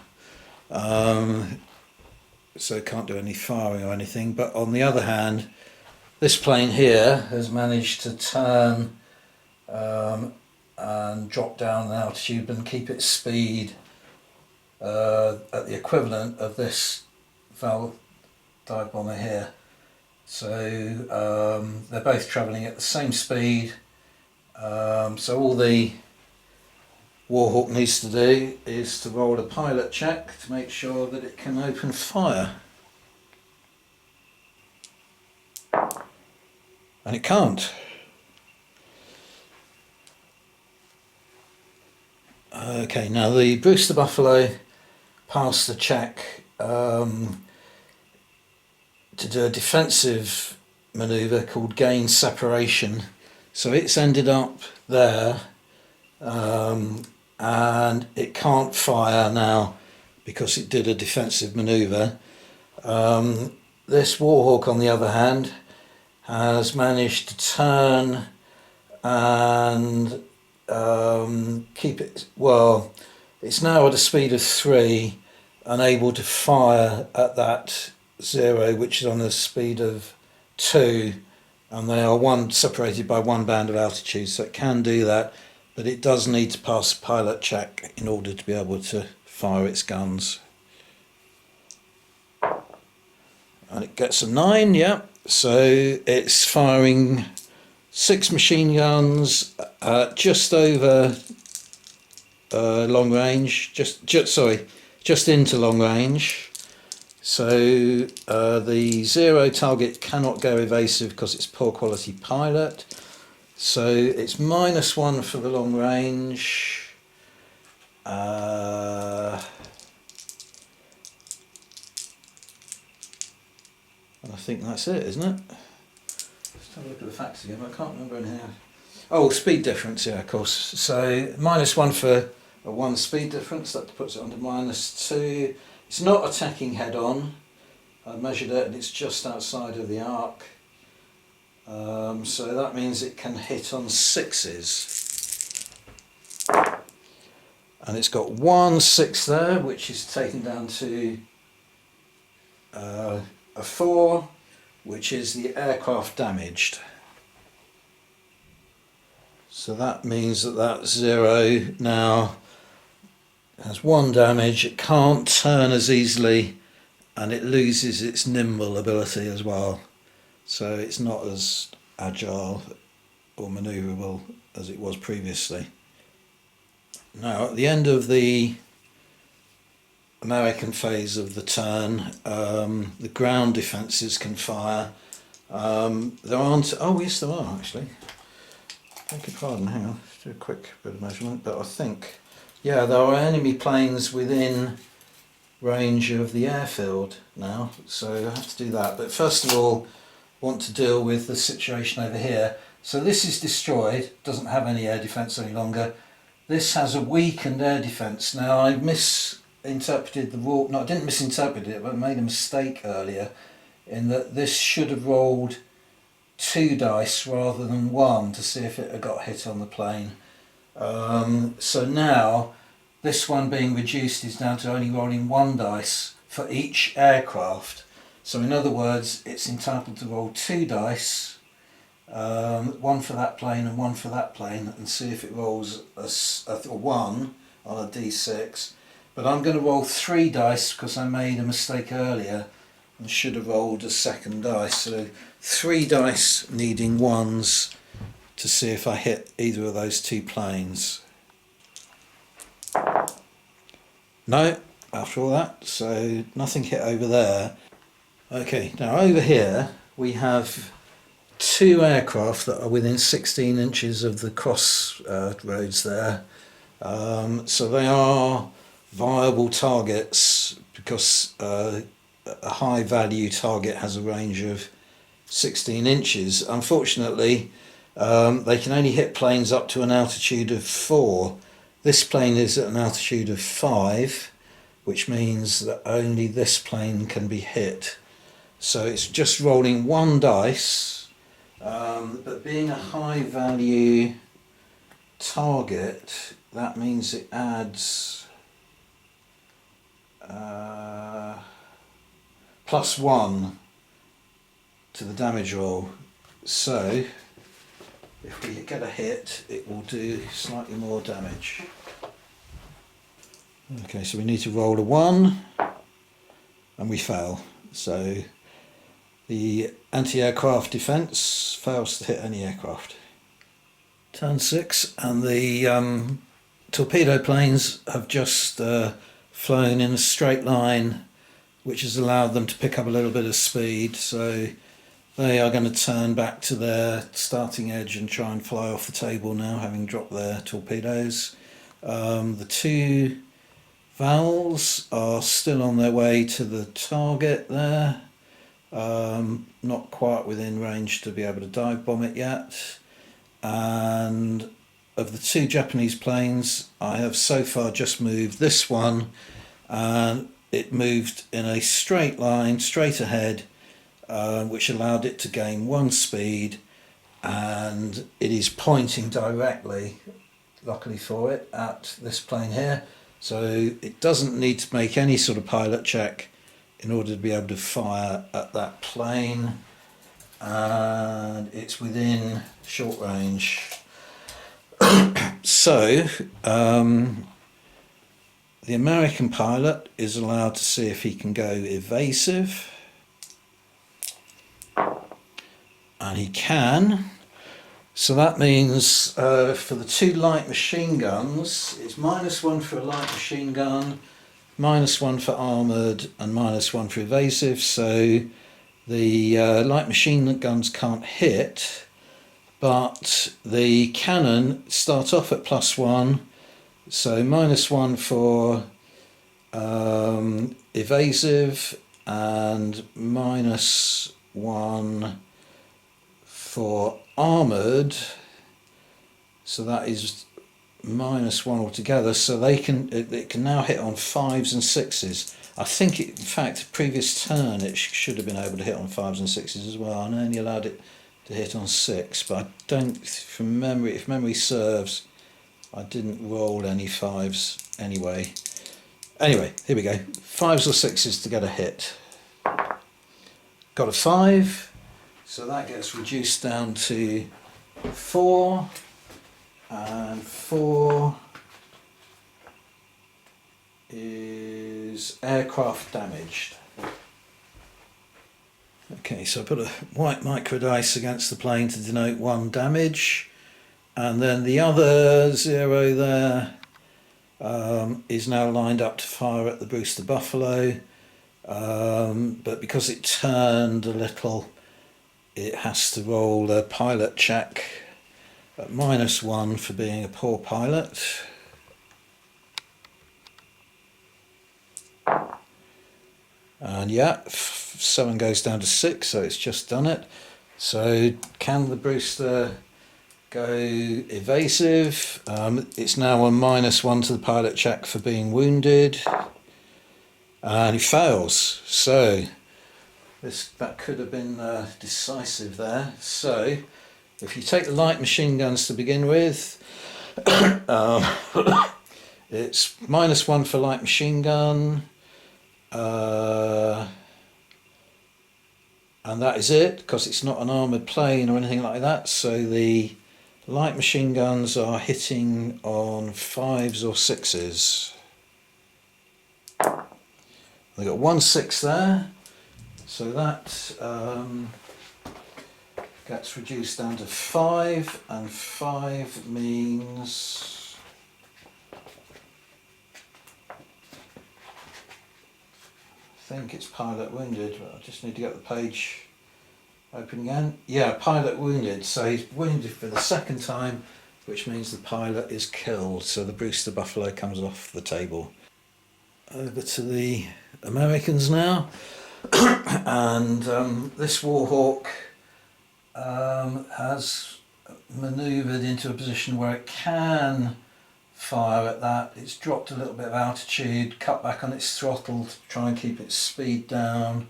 so it can't do any firing or anything. But on the other hand, this plane here has managed to turn and drop down in altitude and keep its speed at the equivalent of this Val dive bomber here. So they're both travelling at the same speed. So all the Warhawk needs to do is to roll a pilot check to make sure that it can open fire. And it can't. Okay, now the Brewster Buffalo passed the check to do a defensive manoeuvre called gain separation. So it's ended up there, and it can't fire now because it did a defensive manoeuvre. This Warhawk, on the other hand, has managed to turn and keep it, well, it's now at a speed of 3, unable to fire at that 0, which is on a speed of 2, and they are separated by one band of altitude, so it can do that, but it does need to pass a pilot check in order to be able to fire its guns. And it gets a 9, yeah, so it's firing 6 machine guns just over long range, just into long range. So the 0 target cannot go evasive because it's poor quality pilot. So it's -1 for the long range. And I think that's it, isn't it? Let's have a look at the facts again. I can't remember anything else. Oh, speed difference, yeah, of course. So -1 for a 1 speed difference, that puts it under -2. It's not attacking head on. I measured it and it's just outside of the arc. So that means it can hit on 6s. And it's got 1 6 there, which is taken down to a 4, which is the aircraft damaged. So that means that 0 now has 1 damage. It can't turn as easily, and it loses its nimble ability as well. So it's not as agile or manoeuvrable as it was previously. Now, at the end of the American phase of the turn, the ground defences can fire. There aren't... Oh, yes, there are, actually. Beg your pardon, hang on. Let's do a quick bit of measurement. But I think, yeah, there are enemy planes within range of the airfield now. So I have to do that. But first of all, I want to deal with the situation over here. So this is destroyed. Doesn't have any air defence any longer. This has a weakened air defence. Now, I misinterpreted the rule. No, I didn't misinterpret it, but I made a mistake earlier in that this should have rolled 2 dice rather than 1 to see if it had got hit on the plane. So now, this one being reduced is down to only rolling 1 dice for each aircraft. So in other words, it's entitled to roll 2 dice, 1 for that plane and 1 for that plane, and see if it rolls a 1 on a d6. But I'm going to roll 3 dice because I made a mistake earlier and should have rolled a second dice. So 3 dice needing 1s to see if I hit either of those 2 planes. No, after all that, so nothing hit over there. Okay, now over here we have 2 aircraft that are within 16 inches of the cross roads there. So they are viable targets because a high value target has a range of 16 inches. Unfortunately, they can only hit planes up to an altitude of 4. This plane is at an altitude of 5, which means that only this plane can be hit. So it's just rolling 1 dice, but being a high value target, that means it adds +1 to the damage roll. So if we get a hit, it will do slightly more damage. Okay, so we need to roll a 1 and we fail. So the anti-aircraft defence fails to hit any aircraft. Turn 6, and the torpedo planes have just flown in a straight line, which has allowed them to pick up a little bit of speed. So they are going to turn back to their starting edge and try and fly off the table now, having dropped their torpedoes. The 2 Vowels are still on their way to the target there. Not quite within range to be able to dive bomb it yet. And of the 2 Japanese planes, I have so far just moved this one, and it moved in a straight line straight ahead, which allowed it to gain 1 speed, and it is pointing directly, luckily for it, at this plane here. So it doesn't need to make any sort of pilot check in order to be able to fire at that plane. and it's within short range. So the American pilot is allowed to see if he can go evasive, and he can. So that means for the two light machine guns, it's -1 for a light machine gun, -1 for armoured, and -1 for evasive. So the light machine guns can't hit, but the cannon start off at +1. So -1 for evasive and -1 for armoured, so that is -1 altogether. So it can now hit on 5s and 6s. I think in fact previous turn it should have been able to hit on 5s and 6s as well, and only allowed it to hit on 6. But I don't, from memory, if memory serves, I didn't roll any 5s anyway. Anyway, here we go. 5s or 6s to get a hit. Got a 5. So that gets reduced down to 4, and 4 is aircraft damaged. Okay, so I put a white micro dice against the plane to denote 1 damage, and then the other 0 there is now lined up to fire at the Brewster Buffalo, but because it turned a little, it has to roll a pilot check at -1 for being a poor pilot. And yeah, 7 goes down to 6, so it's just done it. So can the Brewster go evasive? It's now on -1 to the pilot check for being wounded, and he fails. So that could have been decisive there. So if you take the light machine guns to begin with, it's -1 for light machine gun, and that is it, because it's not an armoured plane or anything like that. So the light machine guns are hitting on 5s or 6s. They've got 1 6 there. So that gets reduced down to 5, and 5 means I think it's pilot wounded, but I just need to get the page open again. Yeah, pilot wounded, so he's wounded for the 2nd time, which means the pilot is killed, so the Brewster Buffalo comes off the table. Over to the Americans now. And this Warhawk has manoeuvred into a position where it can fire at that. It's dropped a little bit of altitude, cut back on its throttle to try and keep its speed down,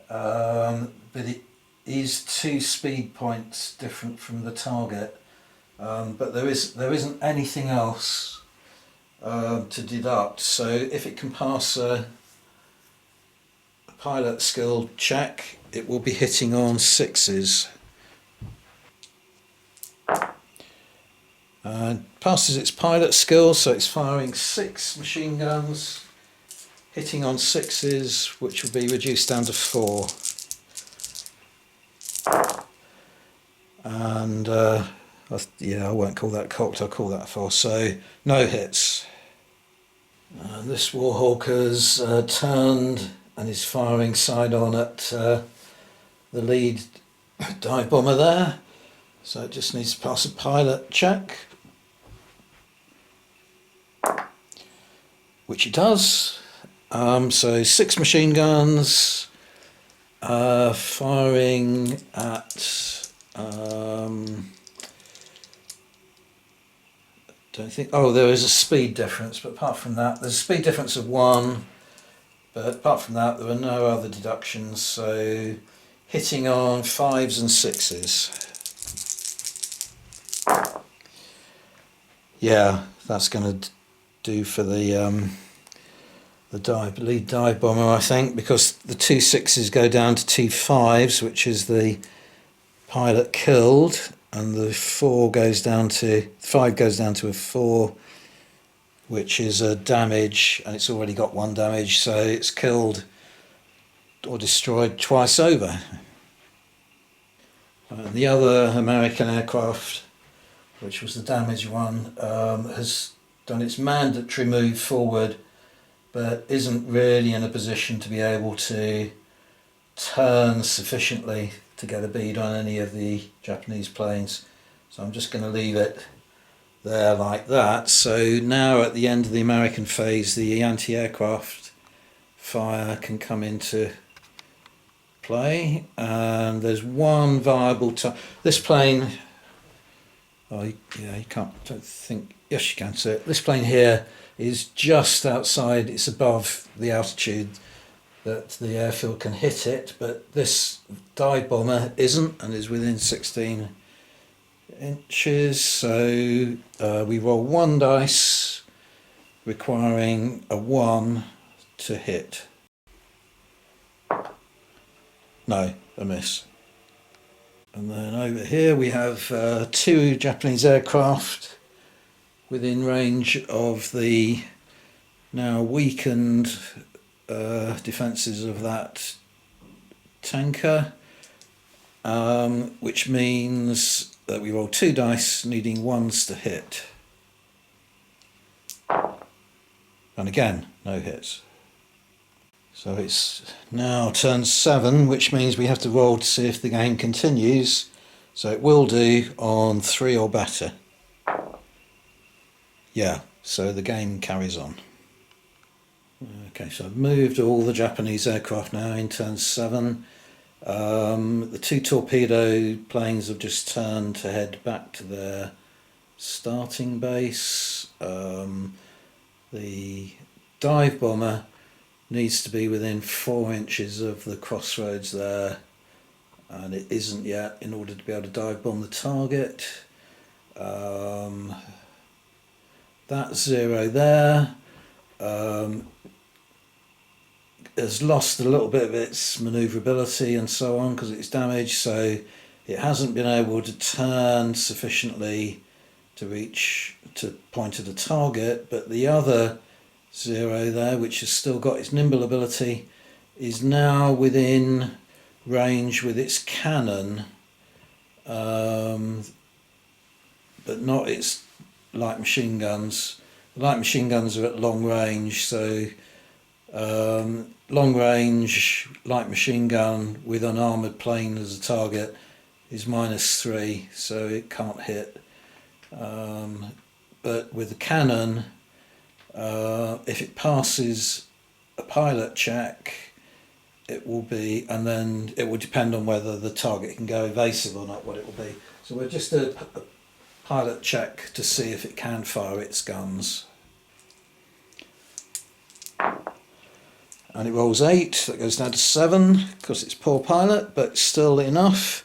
but it is 2 speed points different from the target, but there isn't anything else to deduct. So if it can pass a pilot skill check, it will be hitting on 6s. Passes its pilot skill, so it's firing 6 machine guns, hitting on 6s, which will be reduced down to 4. And yeah, I won't call that cocked, I'll call that 4. So no hits. This Warhawk has turned and is firing side on at the lead dive bomber there, so it just needs to pass a pilot check, which it does. So 6 machine guns firing at don't think, oh, there is a speed difference, but apart from that, there's a speed difference of 1, but apart from that there are no other deductions. So hitting on 5s and 6s. Yeah, that's going to do for the lead dive bomber, I think, because the 2 6s go down to 2 5s, which is the pilot killed, and the 5 goes down to a 4, which is a damage, and it's already got 1 damage, so it's killed or destroyed twice over. And the other American aircraft, which was the damaged one, has done its mandatory move forward, but isn't really in a position to be able to turn sufficiently to get a bead on any of the Japanese planes. So I'm just going to leave it there like that. So now at the end of the American phase, the anti-aircraft fire can come into play, and there's one viable this plane, you can't, don't think, yes you can. So this plane here is just outside, it's above the altitude that the airfield can hit it, but this dive bomber isn't, and is within 16 inches. So we roll 1 dice, requiring a 1 to hit. No, a miss. And then over here we have 2 Japanese aircraft within range of the now weakened defences of that tanker, which means that we roll 2 dice, needing 1s to hit. And again, no hits. So it's now turn 7, which means we have to roll to see if the game continues. So it will do on 3 or better. Yeah, so the game carries on. Okay, so I've moved all the Japanese aircraft now in turn 7. The 2 torpedo planes have just turned to head back to their starting base. The dive bomber needs to be within 4 inches of the crossroads there, and it isn't yet, in order to be able to dive bomb the target. That 0 there has lost a little bit of its manoeuvrability and so on because it's damaged, so it hasn't been able to turn sufficiently to point at a target. But the other 0 there, which has still got its nimble ability, is now within range with its cannon, but not its light machine guns. The light machine guns are at long range, so long range light machine gun with an armoured plane as a target is -3, so it can't hit. But with the cannon, if it passes a pilot check, it will be, and then it will depend on whether the target can go evasive or not, what it will be. So we'll just do a pilot check to see if it can fire its guns. And it rolls 8, that goes down to 7, because it's poor pilot, but still enough.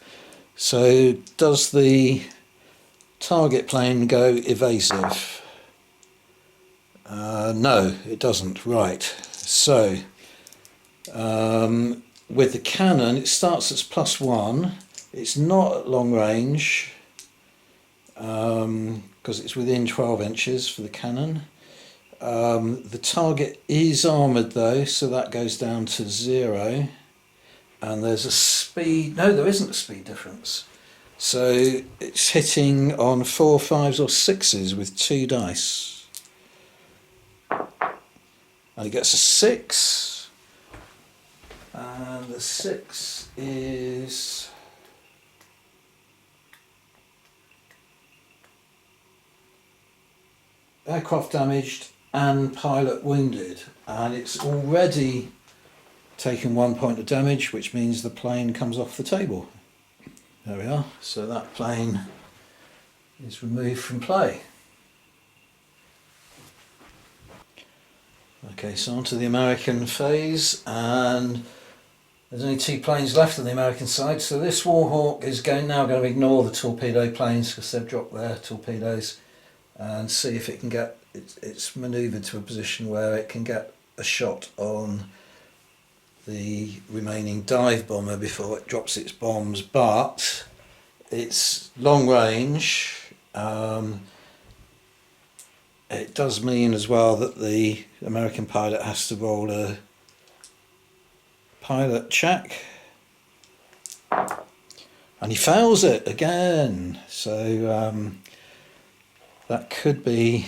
So does the target plane go evasive? No, it doesn't. Right, so with the cannon, it starts as +1. It's not at long range because it's within 12 inches for the cannon. The target is armoured though, so that goes down to 0. And there's a speed, no, there isn't a speed difference. So it's hitting on 4, 5s or 6s with 2 dice. And it gets a 6. And the 6 is aircraft damaged and pilot wounded, and it's already taken 1 point of damage, which means the plane comes off the table. There we are, so that plane is removed from play. Okay, so on to the American phase, and there's only 2 planes left on the American side, so this Warhawk is now going to ignore the torpedo planes because they've dropped their torpedoes, and see if it can get, it's manoeuvred to a position where it can get a shot on the remaining dive bomber before it drops its bombs. But it's long range. It does mean as well that the American pilot has to roll a pilot check, and he fails it again. So that could be,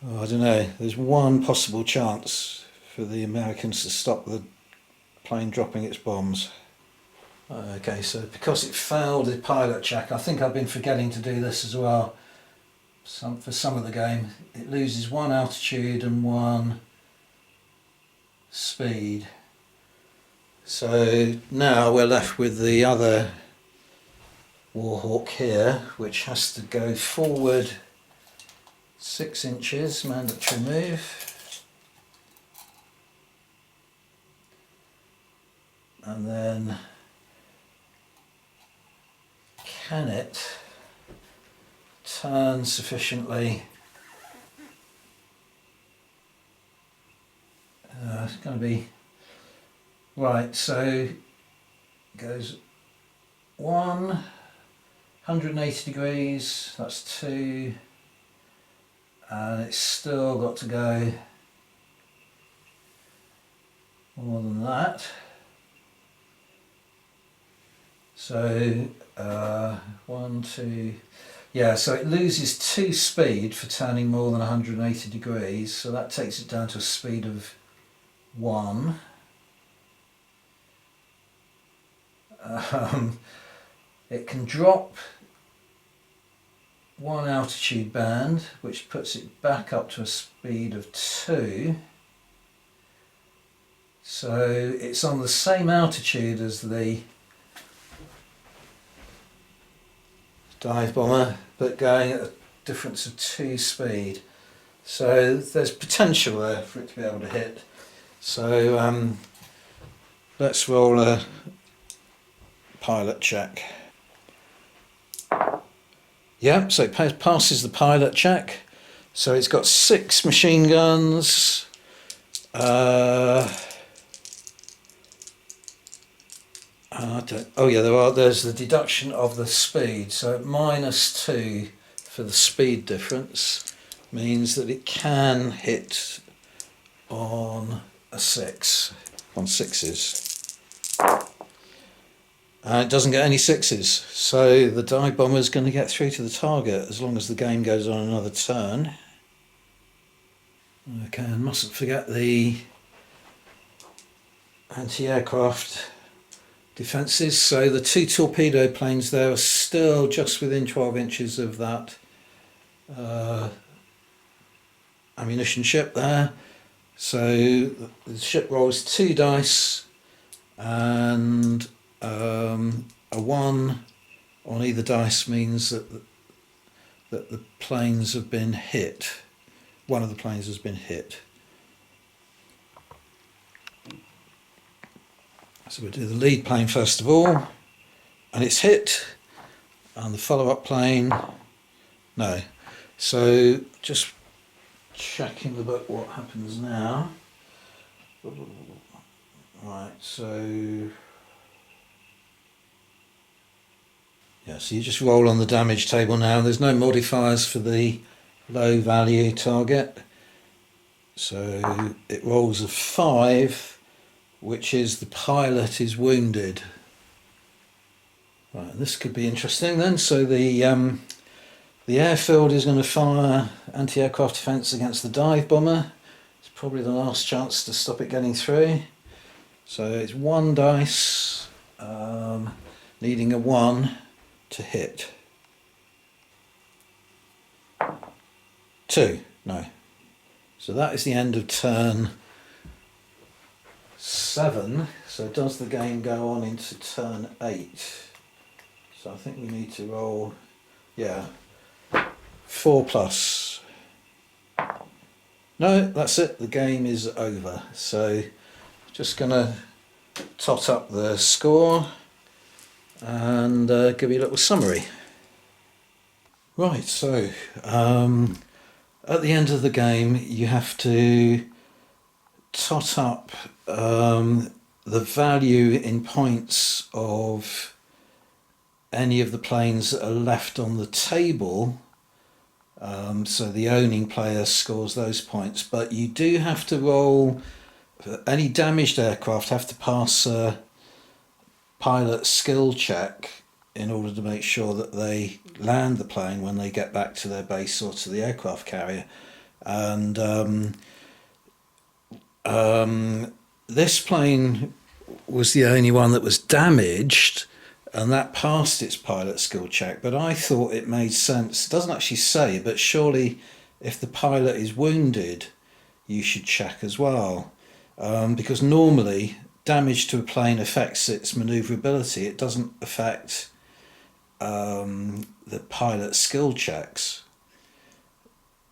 I don't know, there's one possible chance for the Americans to stop the plane dropping its bombs. Okay, so because it failed the pilot check, I think I've been forgetting to do this as well. For some of the game, it loses 1 altitude and 1 speed. So now we're left with the other Warhawk here, which has to go forward 6 inches, mandatory move, and then can it turn sufficiently? It's going to be right, so it goes 180 degrees, that's 2, and it's still got to go more than that. So 1, 2, yeah, so it loses 2 speed for turning more than 180 degrees, so that takes it down to a speed of 1. It can drop 1 altitude band, which puts it back up to a speed of 2. So it's on the same altitude as the dive bomber, but going at a difference of 2 speed. So there's potential there for it to be able to hit. So let's roll a pilot check. Yeah, so it passes the pilot check. So it's got 6 machine guns. There's the deduction of the speed. So -2 for the speed difference means that it can hit on a 6, on 6s. And it doesn't get any 6s, so the dive bomber is going to get through to the target as long as the game goes on another turn. Okay, and mustn't forget the anti-aircraft defences. So the 2 torpedo planes there are still just within 12 inches of that ammunition ship there. So the ship rolls 2 dice, and a 1 on either dice means that the planes have been hit. One of the planes has been hit. So we'll do the lead plane first of all, and it's hit, and the follow-up plane, no. So just checking the book what happens now. Right, so yeah, so you just roll on the damage table now. There's no modifiers for the low value target. So it rolls a 5, which is the pilot is wounded. Right, this could be interesting then. So the airfield is going to fire anti-aircraft defence against the dive bomber. It's probably the last chance to stop it getting through. So it's 1 dice, needing a 1 to hit. 2, no. So that is the end of turn 7. So does the game go on into turn 8? So I think we need to roll, yeah, 4 plus. No, that's it, the game is over. So just gonna tot up the score and give you a little summary. Right, so at the end of the game you have to tot up the value in points of any of the planes that are left on the table. So the owning player scores those points, but you do have to roll. Any damaged aircraft have to pass a pilot skill check in order to make sure that they land the plane when they get back to their base or to the aircraft carrier. And this plane was the only one that was damaged, and that passed its pilot skill check. But I thought it made sense. It doesn't actually say, but surely if the pilot is wounded, you should check as well. Because normally damage to a plane affects its manoeuvrability. It doesn't affect the pilot skill checks.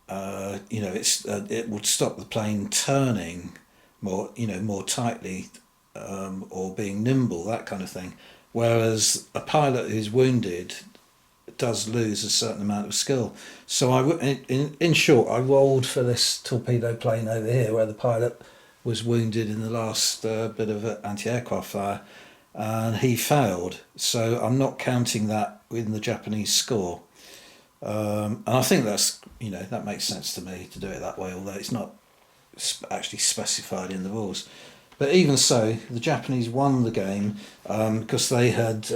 It would stop the plane turning more tightly, or being nimble, that kind of thing. Whereas a pilot who's wounded does lose a certain amount of skill. So in short, I rolled for this torpedo plane over here where the pilot was wounded in the last bit of anti-aircraft fire, and he failed. So I'm not counting that in the Japanese score. And I think that makes sense to me to do it that way, although it's not actually specified in the rules. But even so, the Japanese won the game because they had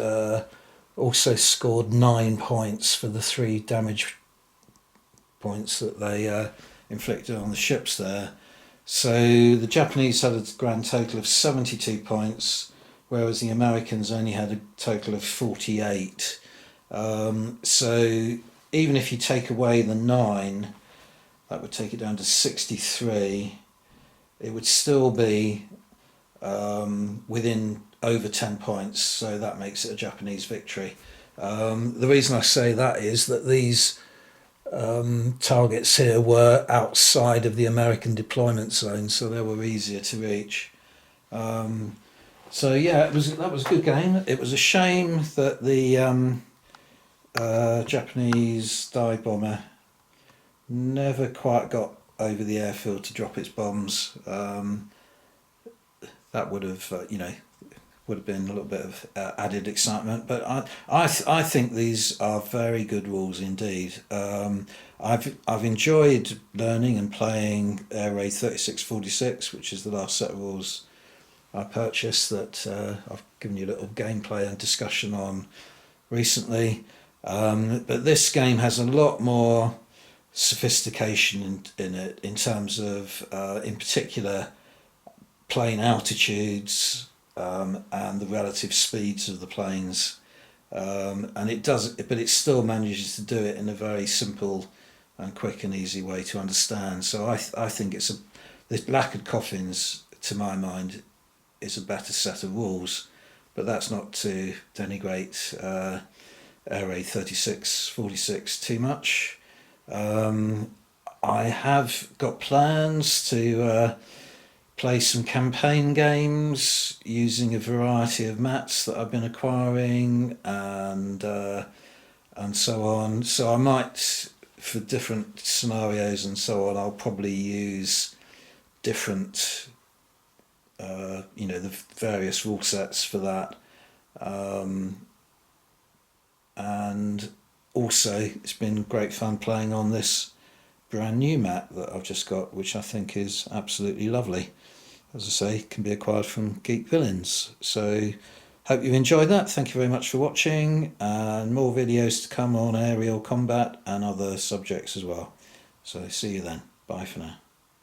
also scored 9 points for the 3 damage points that they inflicted on the ships there. So the Japanese had a grand total of 72 points, whereas the Americans only had a total of 48. So even if you take away the 9, that would take it down to 63. It would still be within over 10 points, so that makes it a Japanese victory. The reason I say that is that these targets here were outside of the American deployment zone, so they were easier to reach. So yeah, that was a good game. It was a shame that the Japanese dive bomber never quite got over the airfield to drop its bombs. That would have been a little bit of added excitement. But I think these are very good rules indeed. I've enjoyed learning and playing Air Raid 3646, which is the last set of rules I purchased that I've given you a little gameplay and discussion on recently. But this game has a lot more sophistication in it, in terms of, in particular, plane altitudes and the relative speeds of the planes, and it still manages to do it in a very simple and quick and easy way to understand. So I think the Lacquered Coffins, to my mind, is a better set of rules, but that's not to denigrate Air Raid 3646 too much. I have got plans to play some campaign games using a variety of mats that I've been acquiring, and so on. So I might, for different scenarios and so on, I'll probably use different the various rule sets for that. And also it's been great fun playing on this brand new mat that I've just got, which I think is absolutely lovely. As I say, can be acquired from Geek Villains. So hope you've enjoyed that. Thank you very much for watching, and more videos to come on aerial combat and other subjects as well. So see you then. Bye for now.